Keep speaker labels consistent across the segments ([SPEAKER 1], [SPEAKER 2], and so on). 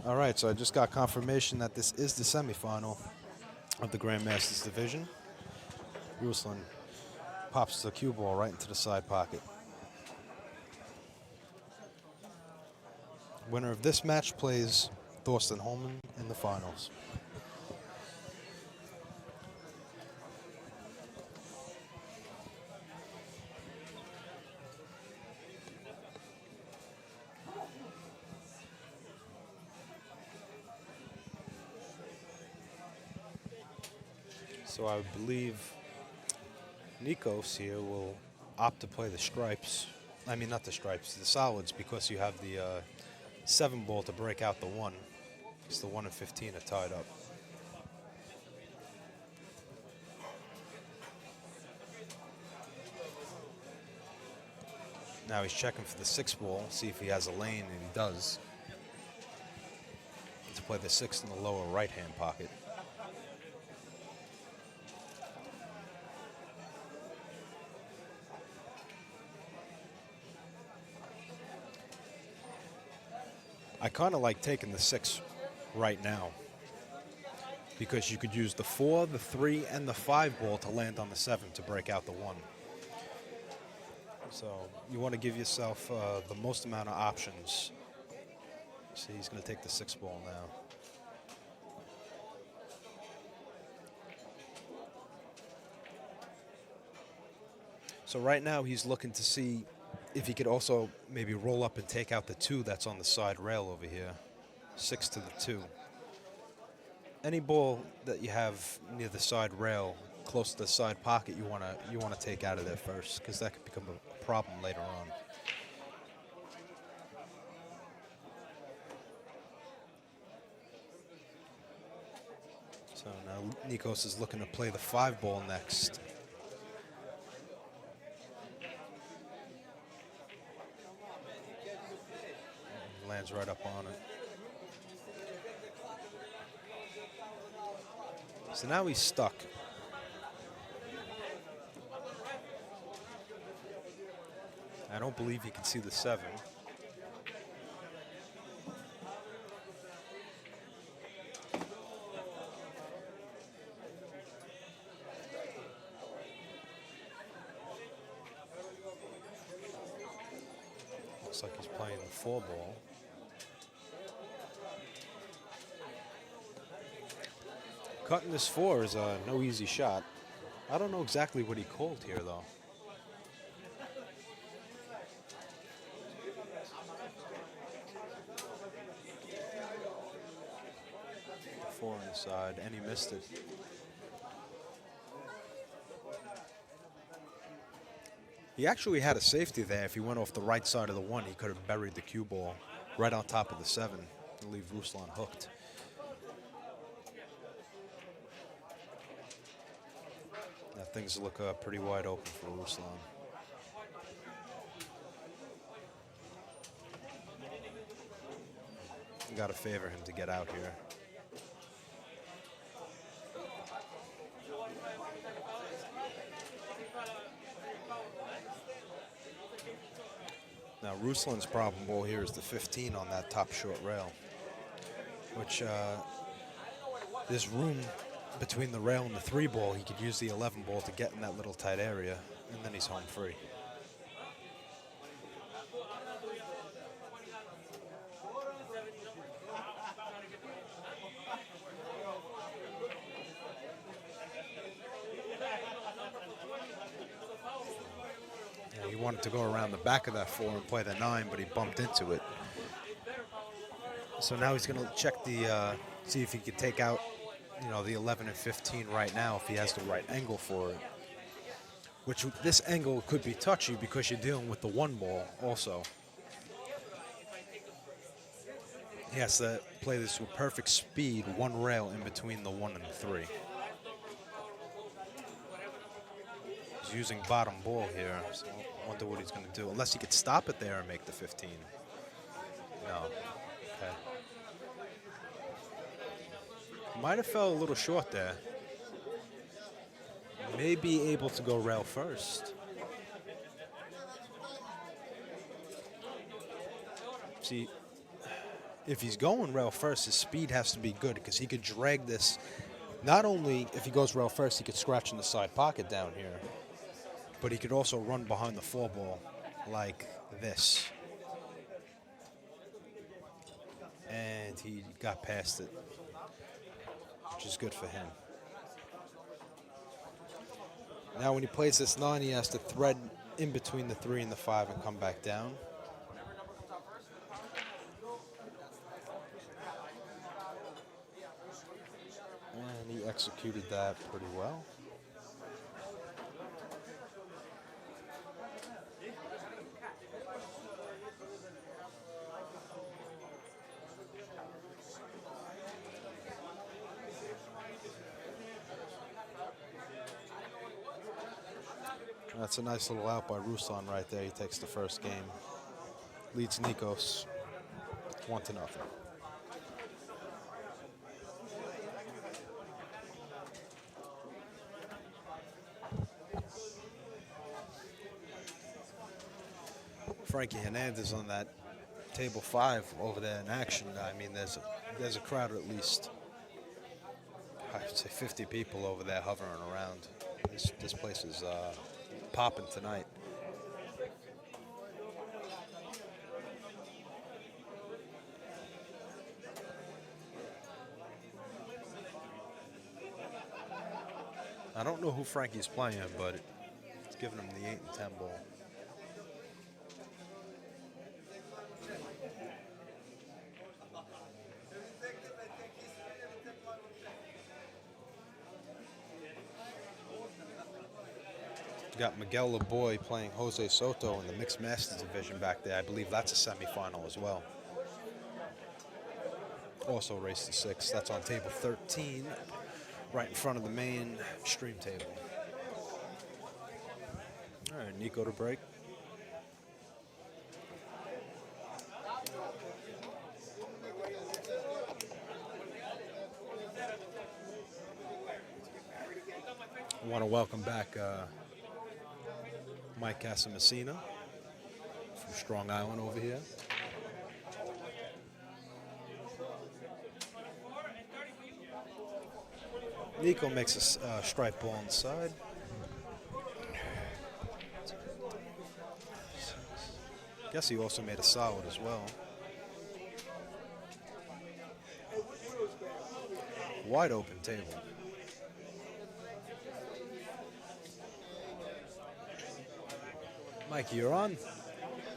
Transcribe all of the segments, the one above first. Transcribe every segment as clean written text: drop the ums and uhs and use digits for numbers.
[SPEAKER 1] All right, so I just got confirmation that this is the semifinal of the Grandmasters division. Ruslan pops the cue ball right into the side pocket. Winner of this match plays Thorsten Holman in the finals. So I believe Nikos here will opt to play the stripes. I mean, not the stripes, the solids, because you have the 7 ball to break out the 1. Because the 1 and 15 are tied up. Now he's checking for the 6 ball, see if he has a lane, and he does. To play the 6 in the lower right-hand pocket. I kind of like taking the 6 right now because you could use the 4, the 3, and the 5 ball to land on the 7 to break out the 1. So you want to give yourself the most amount of options. See, he's going to take the 6 ball now. So right now he's looking to see if he could also maybe roll up and take out the 2 that's on the side rail over here. 6 to the 2. Any ball that you have near the side rail, close to the side pocket, you want to take out of there first, because that could become a problem later on. So now Nikos is looking to play the 5 ball next. Lands right up on it. So now he's stuck. I don't believe he can see the 7. Looks like he's playing the 4 ball. Cutting this 4 is no easy shot. I don't know exactly what he called here, though. The 4 inside, and he missed it. He actually had a safety there. If he went off the right side of the 1, he could have buried the cue ball right on top of the 7 and leave Ruslan hooked. Now things look pretty wide open for Ruslan. You got to favor him to get out here. Now Ruslan's problem ball here is the 15 on that top short rail, which there's room between the rail and the 3 ball. He could use the 11 ball to get in that little tight area, and then he's home free. He wanted to go around the back of that 4 and play the 9, but he bumped into it. So now he's going to check the, see if he could take out, the 11 and 15 right now if he has the right angle for it. Which this angle could be touchy because you're dealing with the 1 ball also. He has to play this with perfect speed, 1 rail in between the 1 and the 3. He's using bottom ball here, so I wonder what he's going to do. Unless he could stop it there and make the 15. No. Okay. Might have fell a little short there. May be able to go rail first. See, if he's going rail first, his speed has to be good because he could drag this. Not only if he goes rail first, he could scratch in the side pocket down here, but he could also run behind the 4-ball like this. And he got past it, which is good for him. Now when he plays this 9, he has to thread in between the 3 and the 5 and come back down. And he executed that pretty well. That's a nice little out by Ruslan right there. He takes the first game. Leads Nikos 1-0. Frankie Hernandez on that table 5 over there in action. I mean, there's a crowd of at least, I'd say 50 people over there hovering around. This place is popping tonight. I don't know who Frankie's playing, but it's giving him the 8 and 10 ball. Got Miguel Laboy playing Jose Soto in the Mixed Masters division back there. I believe that's a semifinal as well. Also race to 6. That's on table 13, right in front of the main stream table. All right, Nico to break. I want to welcome back Mike Casamassina from Strong Island over here. Nico makes a strike ball on the side. Guess he also made a solid as well. Wide open table. Mike, you're on?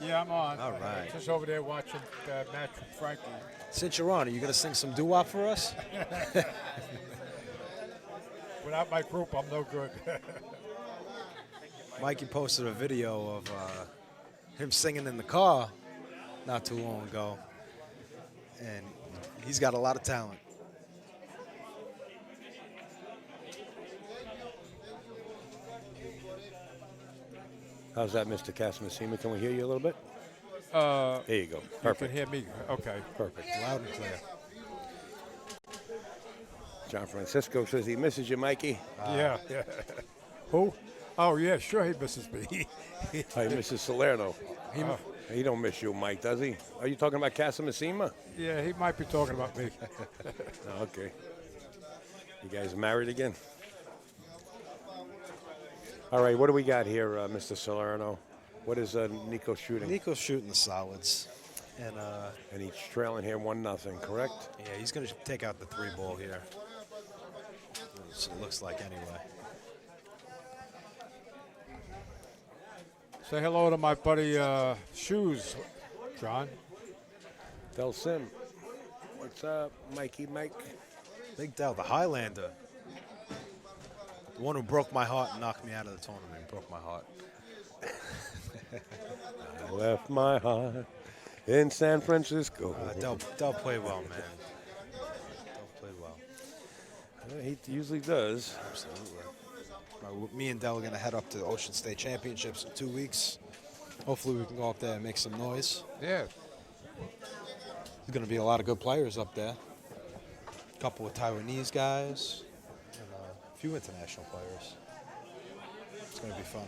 [SPEAKER 2] Yeah, I'm on.
[SPEAKER 1] All right.
[SPEAKER 2] Just over there watching the match with Frankie.
[SPEAKER 1] Since you're on, are you going to sing some doo-wop for us?
[SPEAKER 2] Without my group, I'm no good.
[SPEAKER 1] Mikey posted a video of him singing in the car not too long ago, and he's got a lot of talent.
[SPEAKER 3] How's that, Mr. Casamassina? Can we hear you a little bit? There you go.
[SPEAKER 2] You
[SPEAKER 3] Perfect.
[SPEAKER 2] can hear me. Okay.
[SPEAKER 3] Perfect.
[SPEAKER 1] Loud and clear.
[SPEAKER 3] John Francisco says he misses you, Mikey.
[SPEAKER 2] Yeah. Who? Oh, yeah, sure he misses me.
[SPEAKER 3] Oh, he misses Salerno. He don't miss you, Mike, does he? Are you talking about Casamassina?
[SPEAKER 2] Yeah, he might be talking about me.
[SPEAKER 3] Oh, okay. You guys married again? All right, what do we got here, Mr. Salerno? What is Nico shooting?
[SPEAKER 1] Nico's shooting the solids.
[SPEAKER 3] And he's trailing here 1-0, correct?
[SPEAKER 1] Yeah, he's going to take out the 3-ball here. So it looks like anyway.
[SPEAKER 2] Say hello to my buddy Shoes, John.
[SPEAKER 3] Del Sim. What's up, Mikey Mike?
[SPEAKER 1] Big Del, the Highlander. The one who broke my heart and knocked me out of the tournament. Broke my heart.
[SPEAKER 3] I left my heart in San Francisco.
[SPEAKER 1] Del played well, man. Del played well.
[SPEAKER 3] He usually does.
[SPEAKER 1] Absolutely. Me and Del are going to head up to the Ocean State Championships in 2 weeks. Hopefully we can go up there and make some noise.
[SPEAKER 2] Yeah.
[SPEAKER 1] There's going to be a lot of good players up there. A couple of Taiwanese guys. And a few international players. It's going to be fun.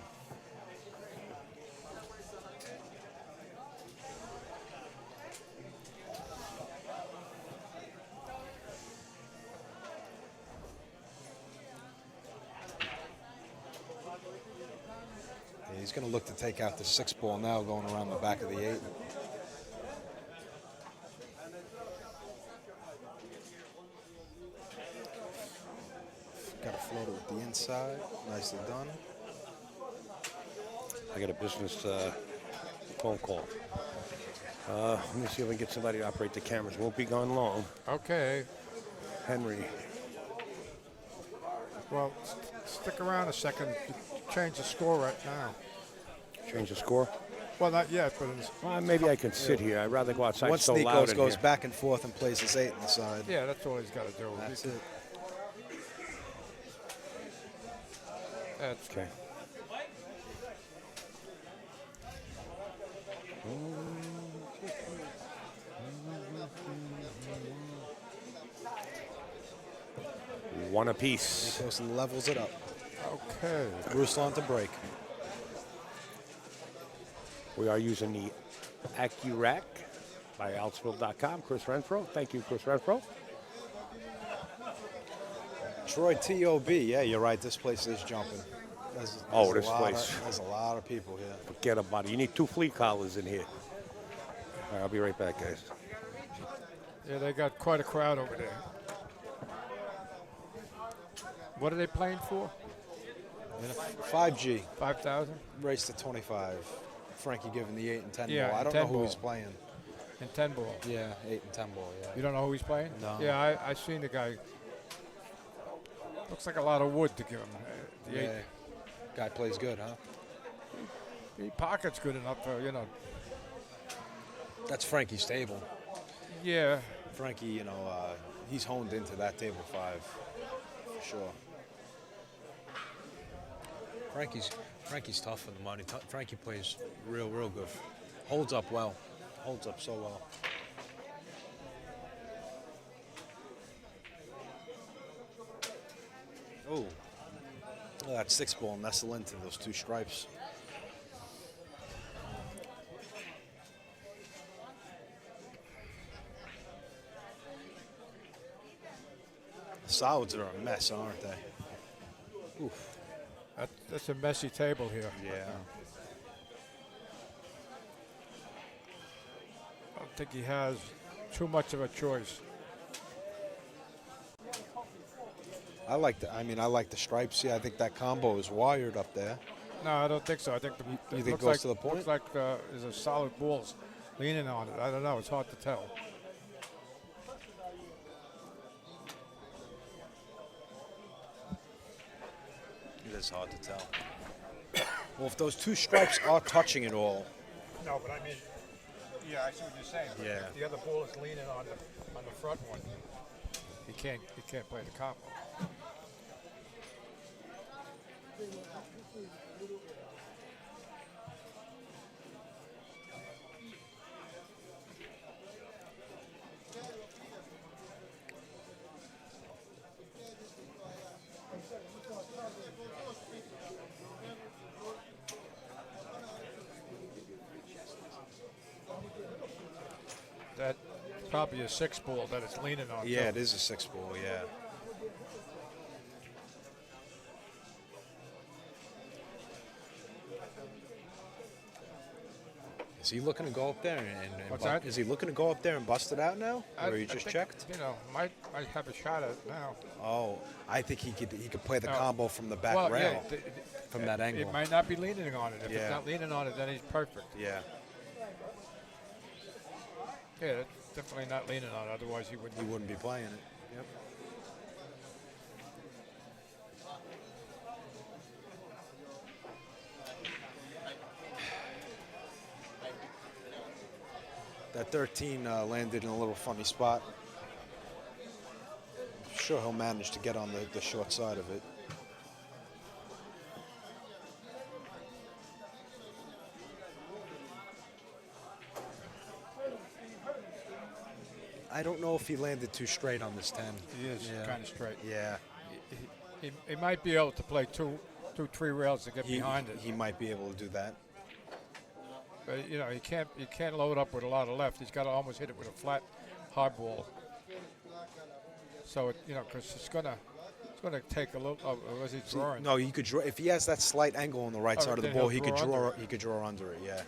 [SPEAKER 1] going to look to take out the 6 ball now, going around the back of the 8. Got a floater with the inside. Nicely done.
[SPEAKER 3] I got a business phone call. Let me see if I can get somebody to operate the cameras. Won't be gone long.
[SPEAKER 2] Okay.
[SPEAKER 3] Henry.
[SPEAKER 2] Well, stick around a second. Change the score right now.
[SPEAKER 3] Change the score?
[SPEAKER 2] Well, not yet, but it's,
[SPEAKER 3] Well, maybe I can sit here. I'd rather go outside.
[SPEAKER 1] Once
[SPEAKER 3] It's so loud
[SPEAKER 1] Nikos
[SPEAKER 3] in
[SPEAKER 1] goes
[SPEAKER 3] here.
[SPEAKER 1] back and forth and plays his 8 on the side.
[SPEAKER 2] yeah, that's all he's got to do.
[SPEAKER 1] That's it.
[SPEAKER 2] That's
[SPEAKER 3] Okay. One apiece.
[SPEAKER 1] Nikos levels it up.
[SPEAKER 2] okay.
[SPEAKER 1] Ruslan to break.
[SPEAKER 3] We are using the AccuRack by Altsville.com. Chris Renfro. Thank you, Chris Renfro.
[SPEAKER 1] Troy TOB. Yeah, you're right. This place is jumping. There's
[SPEAKER 3] This
[SPEAKER 1] a lot
[SPEAKER 3] place.
[SPEAKER 1] There's a lot of people here.
[SPEAKER 3] Forget about it. You need 2 flea collars in here. All right, I'll be right back, guys.
[SPEAKER 2] Yeah, they got quite a crowd over there. What are they playing for?
[SPEAKER 1] 5G.
[SPEAKER 2] 5,000?
[SPEAKER 1] Race to 25. Frankie giving the 8 and 10
[SPEAKER 2] Yeah,
[SPEAKER 1] ball. I don't
[SPEAKER 2] 10
[SPEAKER 1] know who
[SPEAKER 2] ball.
[SPEAKER 1] he's playing.
[SPEAKER 2] And 10 ball.
[SPEAKER 1] Yeah, 8 and 10 ball, yeah.
[SPEAKER 2] You don't know who he's playing?
[SPEAKER 1] No.
[SPEAKER 2] Yeah, I seen the guy. Looks like a lot of wood to give him. The
[SPEAKER 1] Yeah.
[SPEAKER 2] 8.
[SPEAKER 1] Guy plays good, huh?
[SPEAKER 2] He pocket's good enough for,
[SPEAKER 1] That's Frankie's table.
[SPEAKER 2] Yeah.
[SPEAKER 1] Frankie, he's honed into that table 5 for sure. Frankie's tough for the money. Frankie plays real good. Holds up well. Holds up so well. Oh, that 6 ball nestle into those 2 stripes. The solids are a mess, aren't they? Oof.
[SPEAKER 2] That's a messy table here.
[SPEAKER 1] Yeah.
[SPEAKER 2] I don't think he has too much of a choice.
[SPEAKER 1] I like the stripes. Yeah, I think that combo is wired up there.
[SPEAKER 2] No, I don't think so. I think
[SPEAKER 1] You think
[SPEAKER 2] looks
[SPEAKER 1] goes
[SPEAKER 2] like,
[SPEAKER 1] to the point?
[SPEAKER 2] Looks like there's a solid balls leaning on it. I don't know. It's hard to tell.
[SPEAKER 1] It is hard to tell. Well, if those 2 stripes are touching it all,
[SPEAKER 2] No, but I mean, yeah, I see what you're saying. But
[SPEAKER 1] Yeah.
[SPEAKER 2] if the other ball is leaning on the front one, he can't play the combo. That's probably a 6 ball that it's leaning on.
[SPEAKER 1] yeah,
[SPEAKER 2] too.
[SPEAKER 1] it is a 6 ball. Yeah. Is he looking to go up there and
[SPEAKER 2] What's that?
[SPEAKER 1] Is he looking to go up there and bust it out now, or you
[SPEAKER 2] I
[SPEAKER 1] just
[SPEAKER 2] think,
[SPEAKER 1] checked?
[SPEAKER 2] Might have a shot at it now.
[SPEAKER 1] Oh, I think he could play the
[SPEAKER 2] Oh.
[SPEAKER 1] combo from the back
[SPEAKER 2] well,
[SPEAKER 1] rail.
[SPEAKER 2] yeah,
[SPEAKER 1] from that angle.
[SPEAKER 2] It might not be leaning on it. If
[SPEAKER 1] Yeah.
[SPEAKER 2] it's not leaning on it, then he's perfect.
[SPEAKER 1] Yeah.
[SPEAKER 2] Yeah, it's definitely not leaning on it. Otherwise, he wouldn't.
[SPEAKER 1] He wouldn't be playing it. Yep. That 13 landed in a little funny spot. I'm sure he'll manage to get on the short side of it. I don't know if he landed too straight on this 10.
[SPEAKER 2] He is kind of straight.
[SPEAKER 1] Yeah.
[SPEAKER 2] He might be able to play two, 3 rails to get behind it.
[SPEAKER 1] He might be able to do that.
[SPEAKER 2] But he can't load up with a lot of left. He's got to almost hit it with a flat hard ball. So because it's gonna going to take a little. Was he drawing?
[SPEAKER 1] No, you could draw if he has that slight angle on the right
[SPEAKER 2] Oh,
[SPEAKER 1] side of the
[SPEAKER 2] then
[SPEAKER 1] ball.
[SPEAKER 2] he'll
[SPEAKER 1] He could
[SPEAKER 2] draw
[SPEAKER 1] draw.
[SPEAKER 2] under it.
[SPEAKER 1] He could draw under it. Yeah.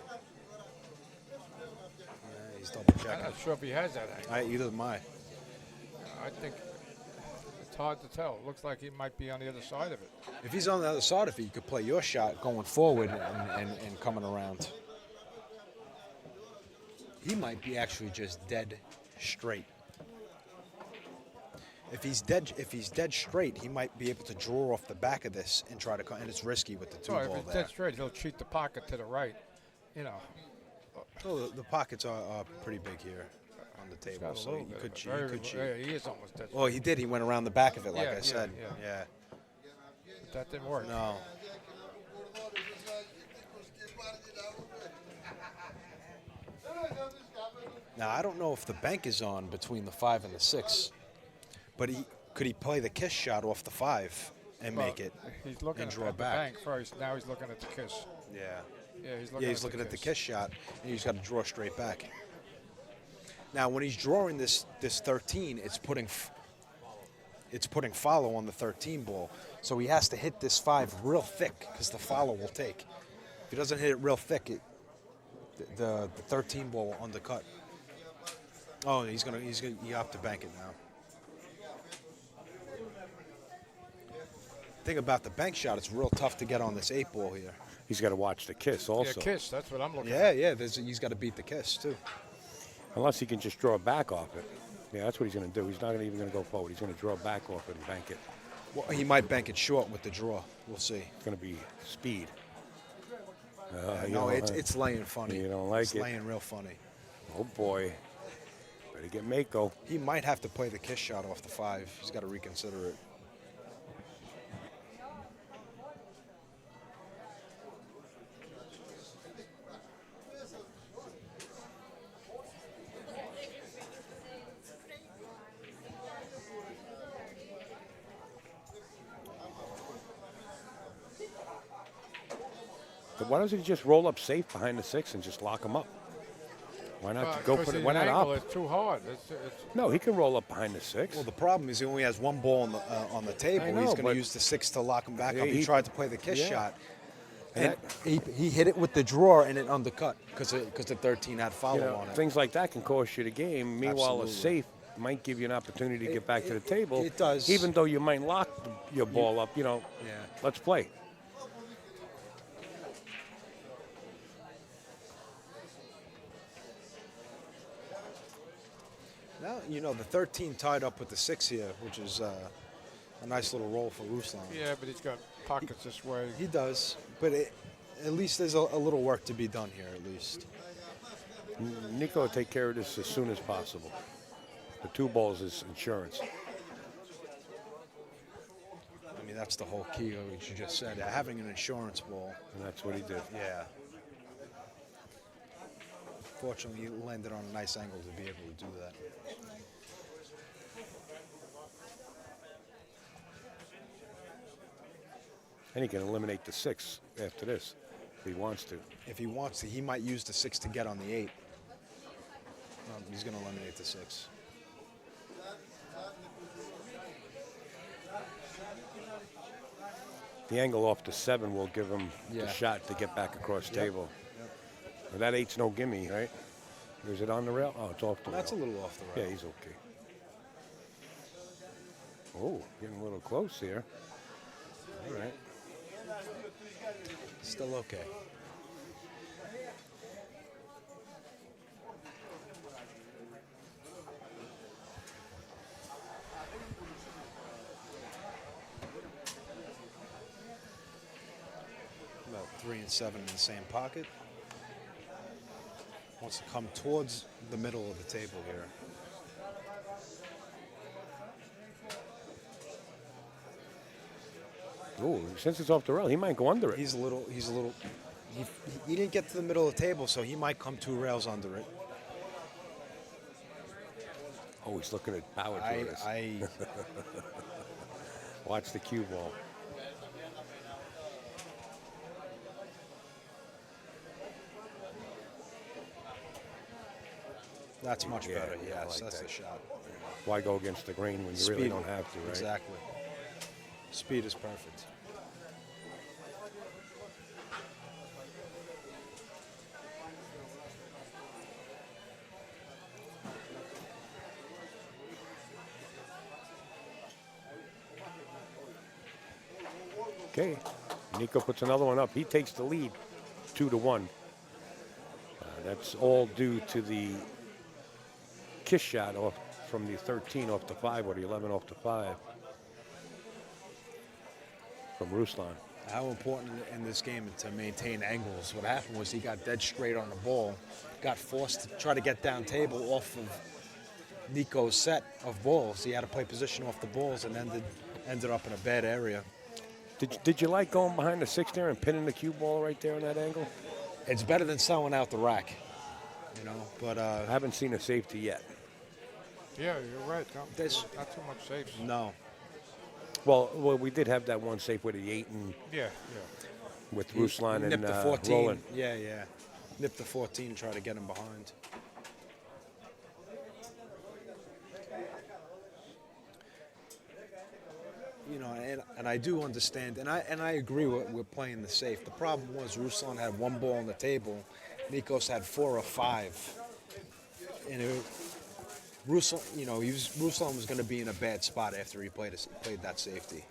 [SPEAKER 1] He's double
[SPEAKER 2] I'm
[SPEAKER 1] checking.
[SPEAKER 2] not sure if he has that angle.
[SPEAKER 1] Either am I.
[SPEAKER 2] I think it's hard to tell. It looks like he might be on the other side of it.
[SPEAKER 1] If he's on the other side of it, you could play your shot going forward and coming around. He might be actually just dead straight. If he's dead straight, he might be able to draw off the back of this and try to. And it's risky with the two
[SPEAKER 2] So if
[SPEAKER 1] ball
[SPEAKER 2] it's
[SPEAKER 1] there.
[SPEAKER 2] dead straight, he'll cheat the pocket to the right. You know,
[SPEAKER 1] So the pockets are pretty big here on the table,
[SPEAKER 2] got a
[SPEAKER 1] so
[SPEAKER 2] little
[SPEAKER 1] you
[SPEAKER 2] bit
[SPEAKER 1] could
[SPEAKER 2] of it.
[SPEAKER 1] cheat.
[SPEAKER 2] Very-
[SPEAKER 1] You could cheat.
[SPEAKER 2] yeah, he is almost dead.
[SPEAKER 1] Well, he did. He went around the back of it, like
[SPEAKER 2] Yeah,
[SPEAKER 1] I
[SPEAKER 2] yeah,
[SPEAKER 1] said.
[SPEAKER 2] yeah. But that didn't work.
[SPEAKER 1] No. Now I don't know if the bank is on between the 5 and the 6, but could he play the kiss shot off the 5 and make it
[SPEAKER 2] He's looking
[SPEAKER 1] and
[SPEAKER 2] at
[SPEAKER 1] draw
[SPEAKER 2] the
[SPEAKER 1] back?
[SPEAKER 2] bank first. Now he's looking at the kiss.
[SPEAKER 1] Yeah.
[SPEAKER 2] Yeah, he's looking.
[SPEAKER 1] Yeah, he's looking at the kiss shot, and he's got to draw straight back. Now, when he's drawing this 13, it's putting follow on the 13 ball, so he has to hit this 5 real thick because the follow will take. If he doesn't hit it real thick, the 13 ball will undercut. Oh, you have to bank it now. Thing about the bank shot, it's real tough to get on this 8 ball here.
[SPEAKER 3] He's got to watch the kiss also.
[SPEAKER 2] Yeah, kiss. That's what I'm looking at.
[SPEAKER 1] Yeah. He's got to beat the kiss too.
[SPEAKER 3] Unless he can just draw back off it. Yeah, that's what he's going to do. He's not even going to go forward. He's going to draw back off it and bank it.
[SPEAKER 1] Well, he might bank it short with the draw. We'll see.
[SPEAKER 3] It's going to be speed.
[SPEAKER 1] No, it's laying funny.
[SPEAKER 3] You don't like
[SPEAKER 1] it's
[SPEAKER 3] it.
[SPEAKER 1] laying real funny.
[SPEAKER 3] Oh, boy. Better get Mako.
[SPEAKER 1] He might have to play the kiss shot off the 5. He's got to reconsider it.
[SPEAKER 3] But why doesn't he just roll up safe behind the 6 and just lock him up? Why not go for it? Why not up?
[SPEAKER 2] It's too hard.
[SPEAKER 3] No, he can roll up behind the 6.
[SPEAKER 1] Well, the problem is he only has one ball on the table.
[SPEAKER 3] I know,
[SPEAKER 1] He's going
[SPEAKER 3] but-
[SPEAKER 1] to use the 6 to lock him back
[SPEAKER 3] Yeah,
[SPEAKER 1] up. He
[SPEAKER 3] he-
[SPEAKER 1] tried to play the kiss
[SPEAKER 3] yeah.
[SPEAKER 1] shot,
[SPEAKER 3] And
[SPEAKER 1] and he hit it with the draw and it undercut because the 13 had follow
[SPEAKER 3] You know,
[SPEAKER 1] on it.
[SPEAKER 3] things like that can cost you the game. Meanwhile, a
[SPEAKER 1] Absolutely.
[SPEAKER 3] safe might give you an opportunity to get back to the table.
[SPEAKER 1] it does.
[SPEAKER 3] Even though you might lock your ball up,
[SPEAKER 1] Yeah.
[SPEAKER 3] let's play.
[SPEAKER 1] Now, the 13 tied up with the 6 here, which is a nice little roll for Ruslan.
[SPEAKER 2] Yeah, but he's got pockets this way.
[SPEAKER 1] He does, but at least there's a little work to be done here, at least.
[SPEAKER 3] Nico will take care of this as soon as possible. The 2 balls is insurance.
[SPEAKER 1] I mean, that's the whole key of what you just said. Having an insurance ball.
[SPEAKER 3] And that's what he did.
[SPEAKER 1] Yeah. Fortunately, he landed on a nice angle to be able to do that.
[SPEAKER 3] And he can eliminate the 6 after this if he wants to.
[SPEAKER 1] If he wants to, he might use the 6 to get on the 8. He's going to eliminate the 6.
[SPEAKER 3] The angle off the 7 will give him the
[SPEAKER 1] Yeah.
[SPEAKER 3] shot to get back across
[SPEAKER 1] Yep.
[SPEAKER 3] table. Well, that 8's no gimme, right? Or is it on the rail? Oh, it's off the
[SPEAKER 1] That's a
[SPEAKER 3] rail.
[SPEAKER 1] little off the
[SPEAKER 3] Yeah,
[SPEAKER 1] rail.
[SPEAKER 3] he's okay. Oh, getting a little close here. All right.
[SPEAKER 1] Still okay. About 3 and 7 in the same pocket. Wants to come towards the middle of the table here.
[SPEAKER 3] Oh, since it's off the rail, he might go under it.
[SPEAKER 1] He's a little. He didn't get to the middle of the table, so he might come 2 rails under it.
[SPEAKER 3] Oh, he's looking at power
[SPEAKER 1] I,
[SPEAKER 3] towards.
[SPEAKER 1] I
[SPEAKER 3] Watch the cue ball.
[SPEAKER 1] That's much
[SPEAKER 3] Yeah,
[SPEAKER 1] better.
[SPEAKER 3] yeah, I
[SPEAKER 1] Yes,
[SPEAKER 3] like
[SPEAKER 1] that's
[SPEAKER 3] that.
[SPEAKER 1] the shot.
[SPEAKER 3] Why go against the grain when you really don't have to, right?
[SPEAKER 1] Exactly. Speed is perfect.
[SPEAKER 3] Okay. Nico puts another one up. He takes the lead, 2-1. That's all due to the kiss shot off from the 13 off the 5 or the 11 off the 5 from Ruslan.
[SPEAKER 1] How important in this game to maintain angles. What happened was he got dead straight on the ball, got forced to try to get down table off of Nico's set of balls. He had to play position off the balls and ended up in a bad area.
[SPEAKER 3] Did you like going behind the 6 there and pinning the cue ball right there in that angle?
[SPEAKER 1] It's better than selling out the rack, you know. But
[SPEAKER 3] I haven't seen a safety yet.
[SPEAKER 2] Yeah, you're right.
[SPEAKER 1] There's-
[SPEAKER 2] Not too much safes.
[SPEAKER 1] no,
[SPEAKER 3] Well, we did have that one safe with the 8 and
[SPEAKER 2] Yeah.
[SPEAKER 3] with Ruslan and
[SPEAKER 1] nipped the 14.
[SPEAKER 3] Roland.
[SPEAKER 1] Yeah. Nipped the 14, try to get him behind. You know, and I do understand, and I agree with playing the safe. The problem was Ruslan had 1 ball on the table, Nikos had 4 or 5, and Ruslan, you know, Ruslan was going to be in a bad spot after he played that safety.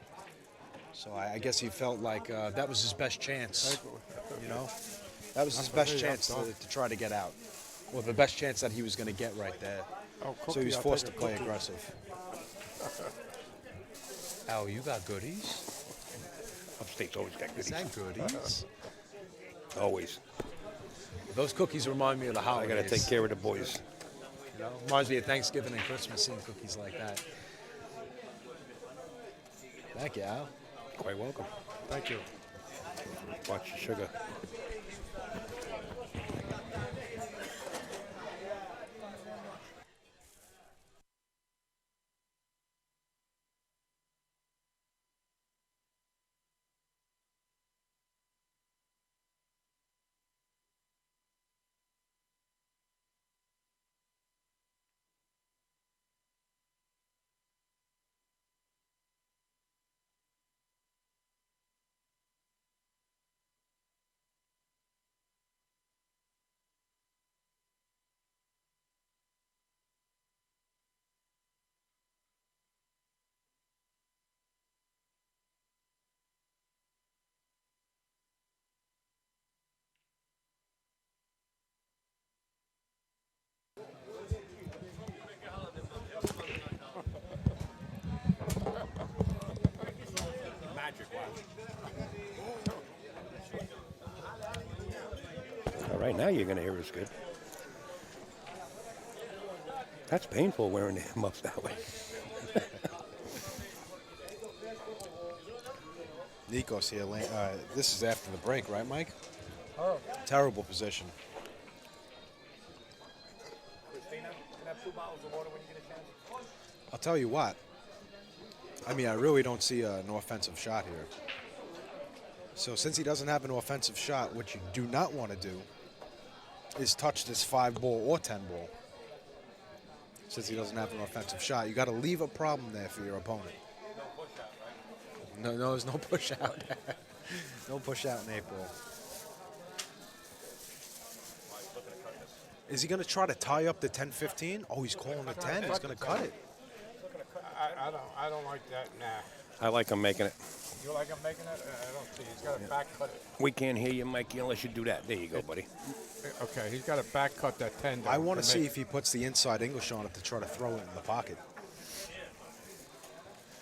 [SPEAKER 1] So I guess he felt like that was his best chance. You know, that was his best chance to try to get out, or the best chance that he was going to get right there.
[SPEAKER 2] Oh,
[SPEAKER 1] So he was
[SPEAKER 2] I'll
[SPEAKER 1] forced to
[SPEAKER 2] take a
[SPEAKER 1] play
[SPEAKER 2] cookie.
[SPEAKER 1] aggressive. Oh, you got goodies?
[SPEAKER 3] Upstate's always got
[SPEAKER 1] Is
[SPEAKER 3] goodies.
[SPEAKER 1] that goodies?
[SPEAKER 3] Always.
[SPEAKER 1] Those cookies remind me of the
[SPEAKER 3] I
[SPEAKER 1] holidays.
[SPEAKER 3] got to take care of the boys.
[SPEAKER 1] You know, reminds me of Thanksgiving and Christmas, seeing cookies like that. Thank you, Al.
[SPEAKER 3] Quite welcome.
[SPEAKER 2] Thank you.
[SPEAKER 3] Watch the sugar. All right, now you're going to hear us good. That's painful wearing the muffs that way.
[SPEAKER 1] Nikos here. This is after the break, right, Mike?
[SPEAKER 2] Oh.
[SPEAKER 1] Terrible position. I'll tell you what. I mean, I really don't see an offensive shot here. So since he doesn't have an offensive shot, what you do not want to do is touch this 5 ball or 10 ball. Since he doesn't have an offensive shot, you got to leave a problem there for your opponent. No, there's no push out. No push out in April. Is he going to try to tie up the 10-15? Oh, he's calling the 10. He's going to cut it.
[SPEAKER 2] I don't like that. Nah.
[SPEAKER 3] I like him making it.
[SPEAKER 2] You like him making it? I don't see. He's got to back cut it.
[SPEAKER 3] We can't hear you, Mikey, unless you do that. There you go, buddy.
[SPEAKER 2] Okay, he's got to back cut that 10 down.
[SPEAKER 1] I want to see if he puts the inside English on it to try to throw it in the pocket.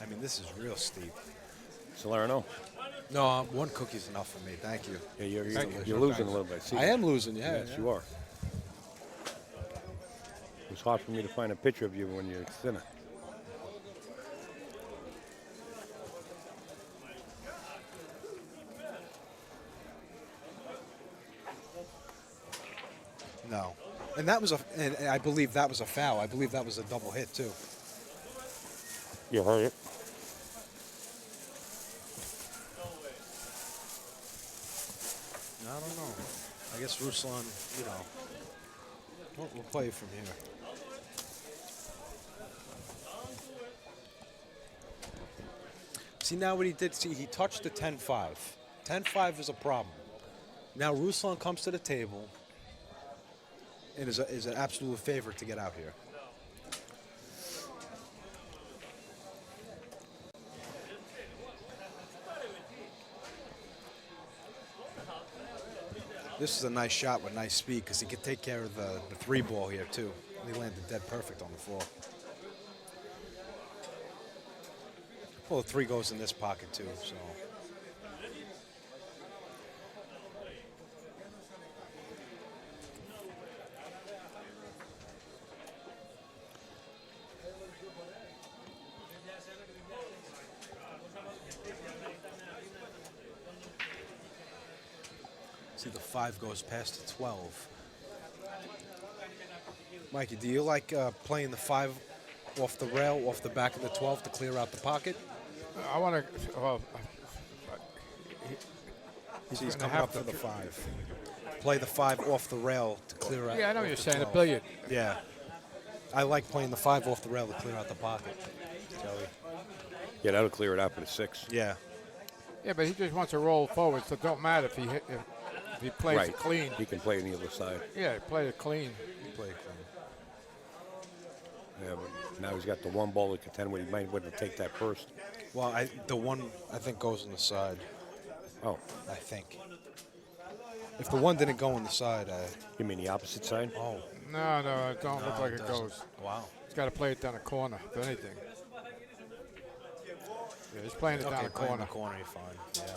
[SPEAKER 1] I mean, this is real steep.
[SPEAKER 3] Salerno.
[SPEAKER 1] No, 1 cookie's enough for me. Thank you.
[SPEAKER 3] Yeah, you're
[SPEAKER 2] Thank you.
[SPEAKER 3] losing a little bit. See
[SPEAKER 1] I am losing, yeah.
[SPEAKER 3] Yes, you are. It's hard for me to find a picture of you when you're thinner.
[SPEAKER 1] No. And that was and I believe that was a foul. I believe that was a double hit, too.
[SPEAKER 3] You heard it.
[SPEAKER 1] I don't know. I guess Ruslan, you know, we'll play from here. See, now what he did, see, he touched the 10-5. 10-5 is a problem. Now Ruslan comes to the table and is an absolute favorite to get out here. This is a nice shot with nice speed because he could take care of the 3-ball here, too. He landed dead perfect on the floor. Well, the 3 goes in this pocket, too, so. See, the 5 goes past the 12. Mikey, do you like playing the 5 off the rail, off the back of the 12 to clear out the pocket?
[SPEAKER 2] I want to. Well,
[SPEAKER 1] He's coming up for the 5. Play the 5 off the rail to clear out.
[SPEAKER 2] Yeah, I know what you're saying.
[SPEAKER 1] 12.
[SPEAKER 2] A billiard.
[SPEAKER 1] Yeah. I like playing the 5 off the rail to clear out the pocket. Joey.
[SPEAKER 3] Yeah, that'll clear it out for the 6.
[SPEAKER 1] Yeah.
[SPEAKER 2] Yeah, but he just wants to roll forward, so it don't matter if he plays it clean.
[SPEAKER 3] He can play on the other side.
[SPEAKER 2] Yeah, play it clean.
[SPEAKER 1] Play it clean.
[SPEAKER 3] Yeah, but now he's got the 1 ball to contend with. He might want to take that first.
[SPEAKER 1] Well, the 1, I think, goes on the side.
[SPEAKER 3] Oh.
[SPEAKER 1] I think. If the 1 didn't go on the side,
[SPEAKER 3] You mean the opposite side?
[SPEAKER 1] oh.
[SPEAKER 2] No, it don't look like it
[SPEAKER 1] doesn't.
[SPEAKER 2] goes.
[SPEAKER 1] Wow.
[SPEAKER 2] He's got to play it down the corner, if anything. Yeah, he's playing it down the
[SPEAKER 1] playing
[SPEAKER 2] corner.
[SPEAKER 1] the corner, you're fine. Yeah.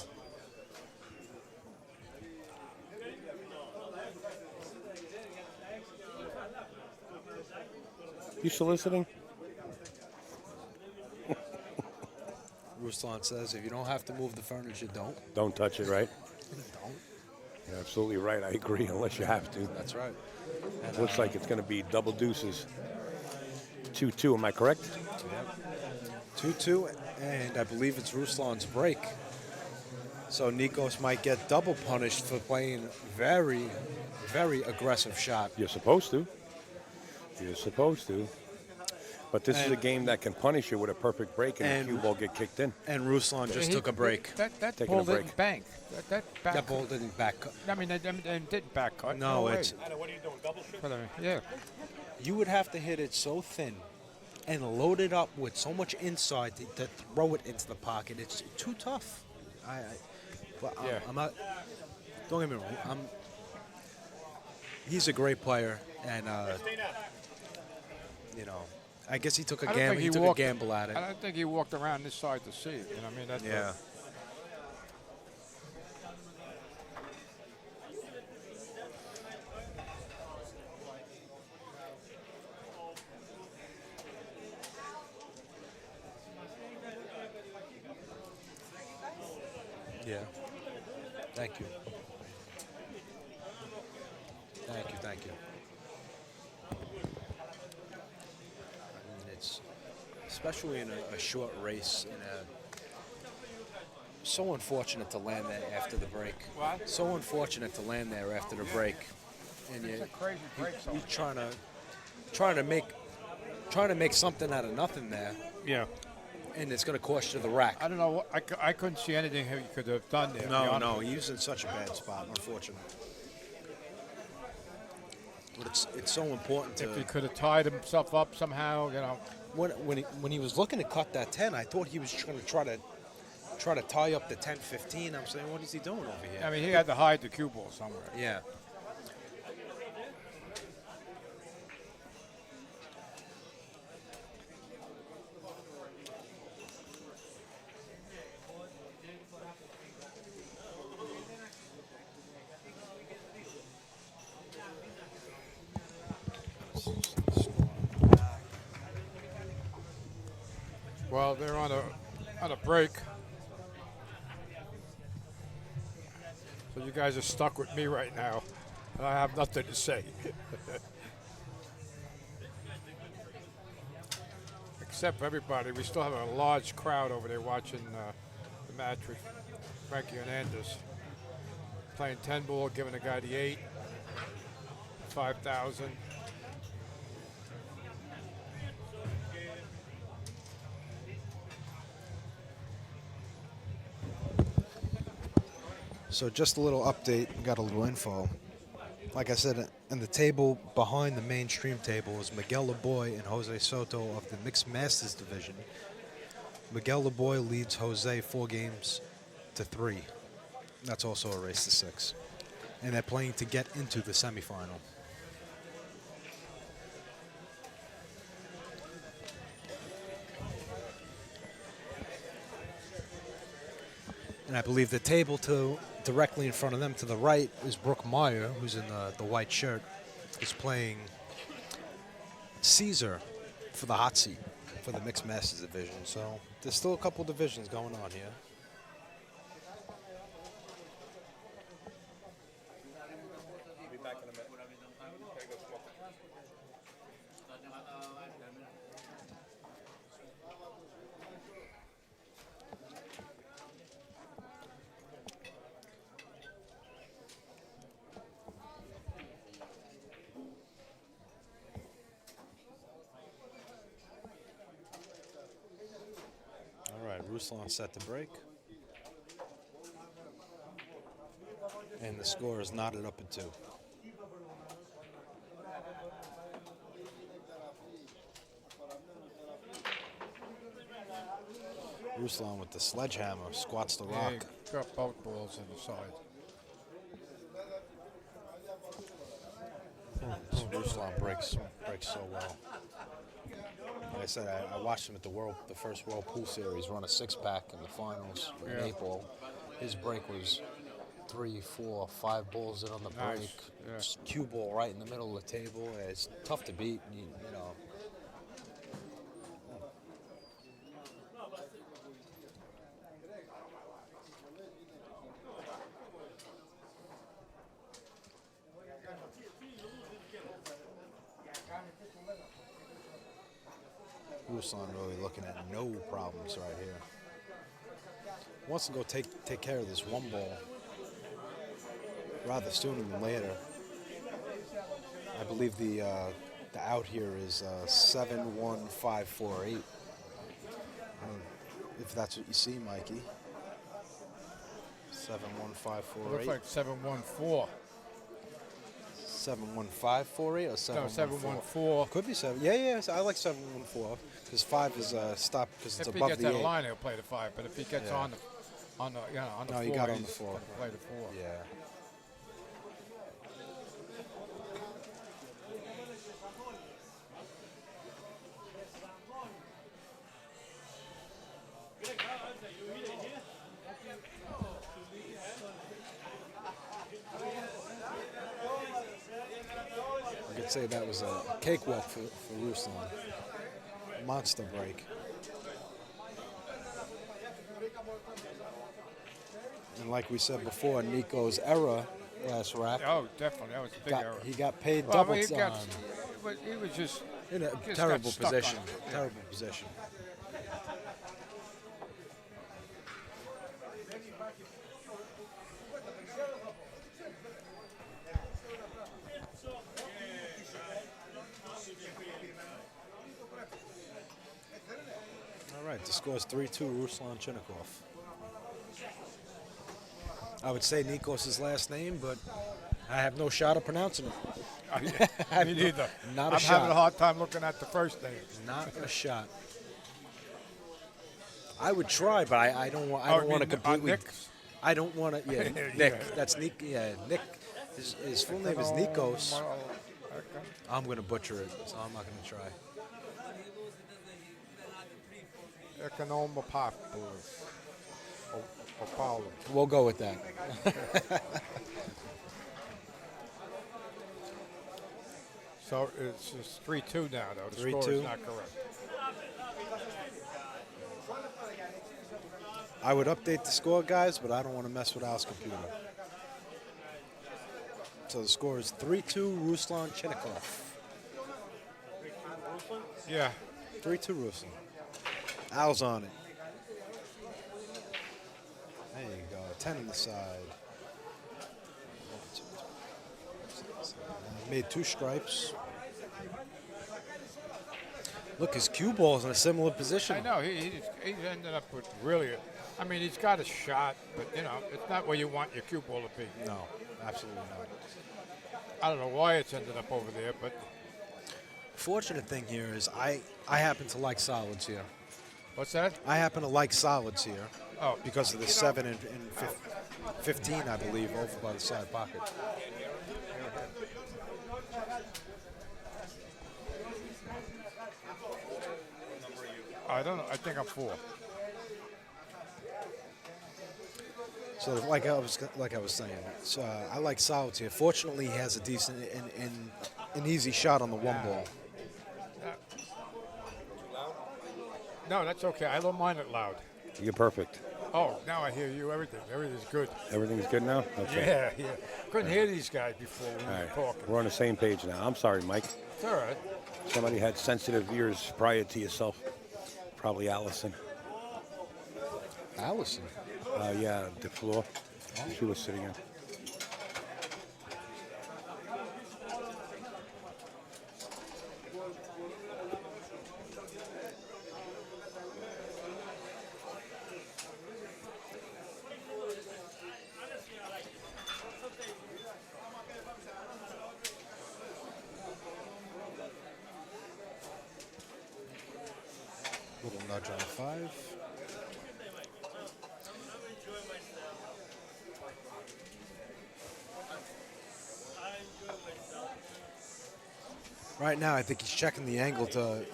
[SPEAKER 3] You soliciting?
[SPEAKER 1] Ruslan says, if you don't have to move the furniture, don't.
[SPEAKER 3] Don't touch it, right?
[SPEAKER 1] Don't.
[SPEAKER 3] You're absolutely right. I agree, unless you have to.
[SPEAKER 1] That's right. And,
[SPEAKER 3] Looks like it's going to be double deuces. 2-2, am I correct?
[SPEAKER 1] 2-2, and I believe it's Ruslan's break. So Nikos might get double punished for playing very, very aggressive shot.
[SPEAKER 3] You're supposed to. You're supposed to. But this is a game that can punish you with a perfect break and a cue ball get kicked in.
[SPEAKER 1] And Ruslan just took a break.
[SPEAKER 2] That
[SPEAKER 3] Taking
[SPEAKER 2] ball
[SPEAKER 3] a break.
[SPEAKER 2] didn't bank. That back.
[SPEAKER 1] That ball didn't back.
[SPEAKER 2] I mean, it didn't back cut.
[SPEAKER 1] No,
[SPEAKER 2] way.
[SPEAKER 1] it's.
[SPEAKER 4] What are you doing, double shift?
[SPEAKER 2] But, yeah.
[SPEAKER 1] You would have to hit it so thin and load it up with so much inside to throw it into the pocket. It's too tough.
[SPEAKER 2] Yeah.
[SPEAKER 1] I'm not. Don't get me wrong. He's a great player, and you know, I guess he took a gamble. He took a gamble at it.
[SPEAKER 2] I don't think he walked around this side to see it. You know what I mean? That's
[SPEAKER 1] Yeah. Yeah. Thank you. Thank you. And it's especially in a short race, so unfortunate to land there after the break.
[SPEAKER 2] What?
[SPEAKER 1] So unfortunate to land there after the break. And
[SPEAKER 2] It's a crazy break.
[SPEAKER 1] you're trying to make something out of nothing there,
[SPEAKER 2] Yeah.
[SPEAKER 1] and it's going to cost you the rack.
[SPEAKER 2] I don't know. I couldn't see anything he could have done there. to be
[SPEAKER 1] No,
[SPEAKER 2] honest.
[SPEAKER 1] he was in such a bad spot, unfortunately. But it's so important
[SPEAKER 2] If he
[SPEAKER 1] to
[SPEAKER 2] could have tied himself up somehow, you know.
[SPEAKER 1] when he was looking to cut that 10, I thought he was going to try to tie up the 10-15. I'm saying, what is he doing over here?
[SPEAKER 2] I mean, he had to hide the cue ball somewhere.
[SPEAKER 1] Yeah.
[SPEAKER 2] Well, they're on a break. So you guys are stuck with me right now. And I have nothing to say. Except for everybody. We still have a large crowd over there watching the match with Frankie Hernandez. Playing 10 ball, giving the guy the 8. 5,000.
[SPEAKER 1] So just a little update. We got a little info. Like I said, in the table behind the mainstream table is Miguel Laboy and Jose Soto of the Mixed Masters division. Miguel Laboy leads Jose 4-3. That's also a race to 6. And they're playing to get into the semifinal. And I believe the table directly in front of them to the right is Brooke Meyer, who's in the white shirt, is playing Caesar for the hot seat for the Mixed Masters division. So there's still a couple divisions going on here. All right, Ruslan set to break. And the score is knotted up at 2. Ruslan with the sledgehammer squats the rock.
[SPEAKER 2] Yeah, he got both balls in the side.
[SPEAKER 1] Ruslan breaks so well. Like I said, I watched him at the first World Pool Series run a 6-pack in the finals in April. His break was 3, 4, 5 balls in on the break.
[SPEAKER 2] Nice. Yeah.
[SPEAKER 1] Just cue ball right in the middle of the table. It's tough to beat. You know. Ruslan really looking at no problems right here. Wants to go take care of this 1 ball rather sooner than later. I believe the out here is 7-1-5-4-8. If that's what you see, Mikey. 7-1-5-4-8.
[SPEAKER 2] Looks like 7-1-4.
[SPEAKER 1] 7-1-5-4-8 or 7-1-4?
[SPEAKER 2] No, 7-1-4.
[SPEAKER 1] Could be 7. Yeah. I like 7-1-4 because 5 is stop because it's
[SPEAKER 2] If he
[SPEAKER 1] above
[SPEAKER 2] gets
[SPEAKER 1] the
[SPEAKER 2] that
[SPEAKER 1] 8.
[SPEAKER 2] line, he'll play the 5. But if he gets on the on the 4,
[SPEAKER 1] he got on the
[SPEAKER 2] he's
[SPEAKER 1] 4.
[SPEAKER 2] gonna play the 4.
[SPEAKER 1] Yeah. I could say that was a cakewalk for Ruslan. Monster break. And like we said before, Nico's error last rack.
[SPEAKER 2] Oh, definitely. That was a big error.
[SPEAKER 1] He got paid
[SPEAKER 2] Well,
[SPEAKER 1] double
[SPEAKER 2] he
[SPEAKER 1] time.
[SPEAKER 2] was just
[SPEAKER 1] In a
[SPEAKER 2] just
[SPEAKER 1] terrible
[SPEAKER 2] got stuck on
[SPEAKER 1] position.
[SPEAKER 2] it. Yeah.
[SPEAKER 1] Terrible position. All right, the score is 3-2, Ruslan Chinahov. I would say Nikos' last name, but I have no shot of pronouncing it.
[SPEAKER 2] Me neither.
[SPEAKER 1] Not a
[SPEAKER 2] I'm
[SPEAKER 1] shot.
[SPEAKER 2] having a hard time looking at the first name.
[SPEAKER 1] Not a shot. I would try, but I don't want. I don't want to completely.
[SPEAKER 2] Nick?
[SPEAKER 1] I don't want to. Yeah,
[SPEAKER 2] Yeah.
[SPEAKER 1] Nick. That's Nick. Yeah, Nick. His full name is Nikos. I'm going to butcher it, so I'm not going to try.
[SPEAKER 2] Ekonomopoulos. Apollo.
[SPEAKER 1] We'll go with that.
[SPEAKER 2] So it's just 3-2 now, though. The
[SPEAKER 1] 3-2.
[SPEAKER 2] score is not correct.
[SPEAKER 1] I would update the score, guys, but I don't want to mess with Al's computer. So the score is 3-2, Ruslan Chinahov.
[SPEAKER 2] Yeah.
[SPEAKER 1] 3-2, Ruslan. Al's on it. There you go. 10 on the side. Made 2 stripes. Look, his cue ball's in a similar position.
[SPEAKER 2] I know. He's ended up with really I mean, he's got a shot, but, you know, it's not where you want your cue ball to be.
[SPEAKER 1] No, absolutely not.
[SPEAKER 2] I don't know why it's ended up over there, but
[SPEAKER 1] Fortunate thing here is I happen to like solids here.
[SPEAKER 2] what's that?
[SPEAKER 1] I happen to like solids here
[SPEAKER 2] Oh,
[SPEAKER 1] because of the 7 and 15, I believe, over by the side pocket.
[SPEAKER 2] I don't know. I think I'm 4.
[SPEAKER 1] So like I was saying, so, I like solids here. Fortunately, he has a decent and an easy shot on the one ball.
[SPEAKER 2] No, that's okay. I don't mind it loud.
[SPEAKER 3] You're perfect.
[SPEAKER 2] Oh, now I hear you. Everything's good.
[SPEAKER 3] Everything's good now? Okay.
[SPEAKER 2] Yeah, yeah. Couldn't hear these guys before when
[SPEAKER 3] All
[SPEAKER 2] we
[SPEAKER 3] right.
[SPEAKER 2] were talking.
[SPEAKER 3] We're on the same page now. I'm sorry, Mike.
[SPEAKER 2] It's all right.
[SPEAKER 3] Somebody had sensitive ears prior to yourself. Probably Allison.
[SPEAKER 1] Allison.
[SPEAKER 3] Yeah, the floor. She was sitting in.
[SPEAKER 1] Little nudge on the 5. Right now, I think he's checking the angle to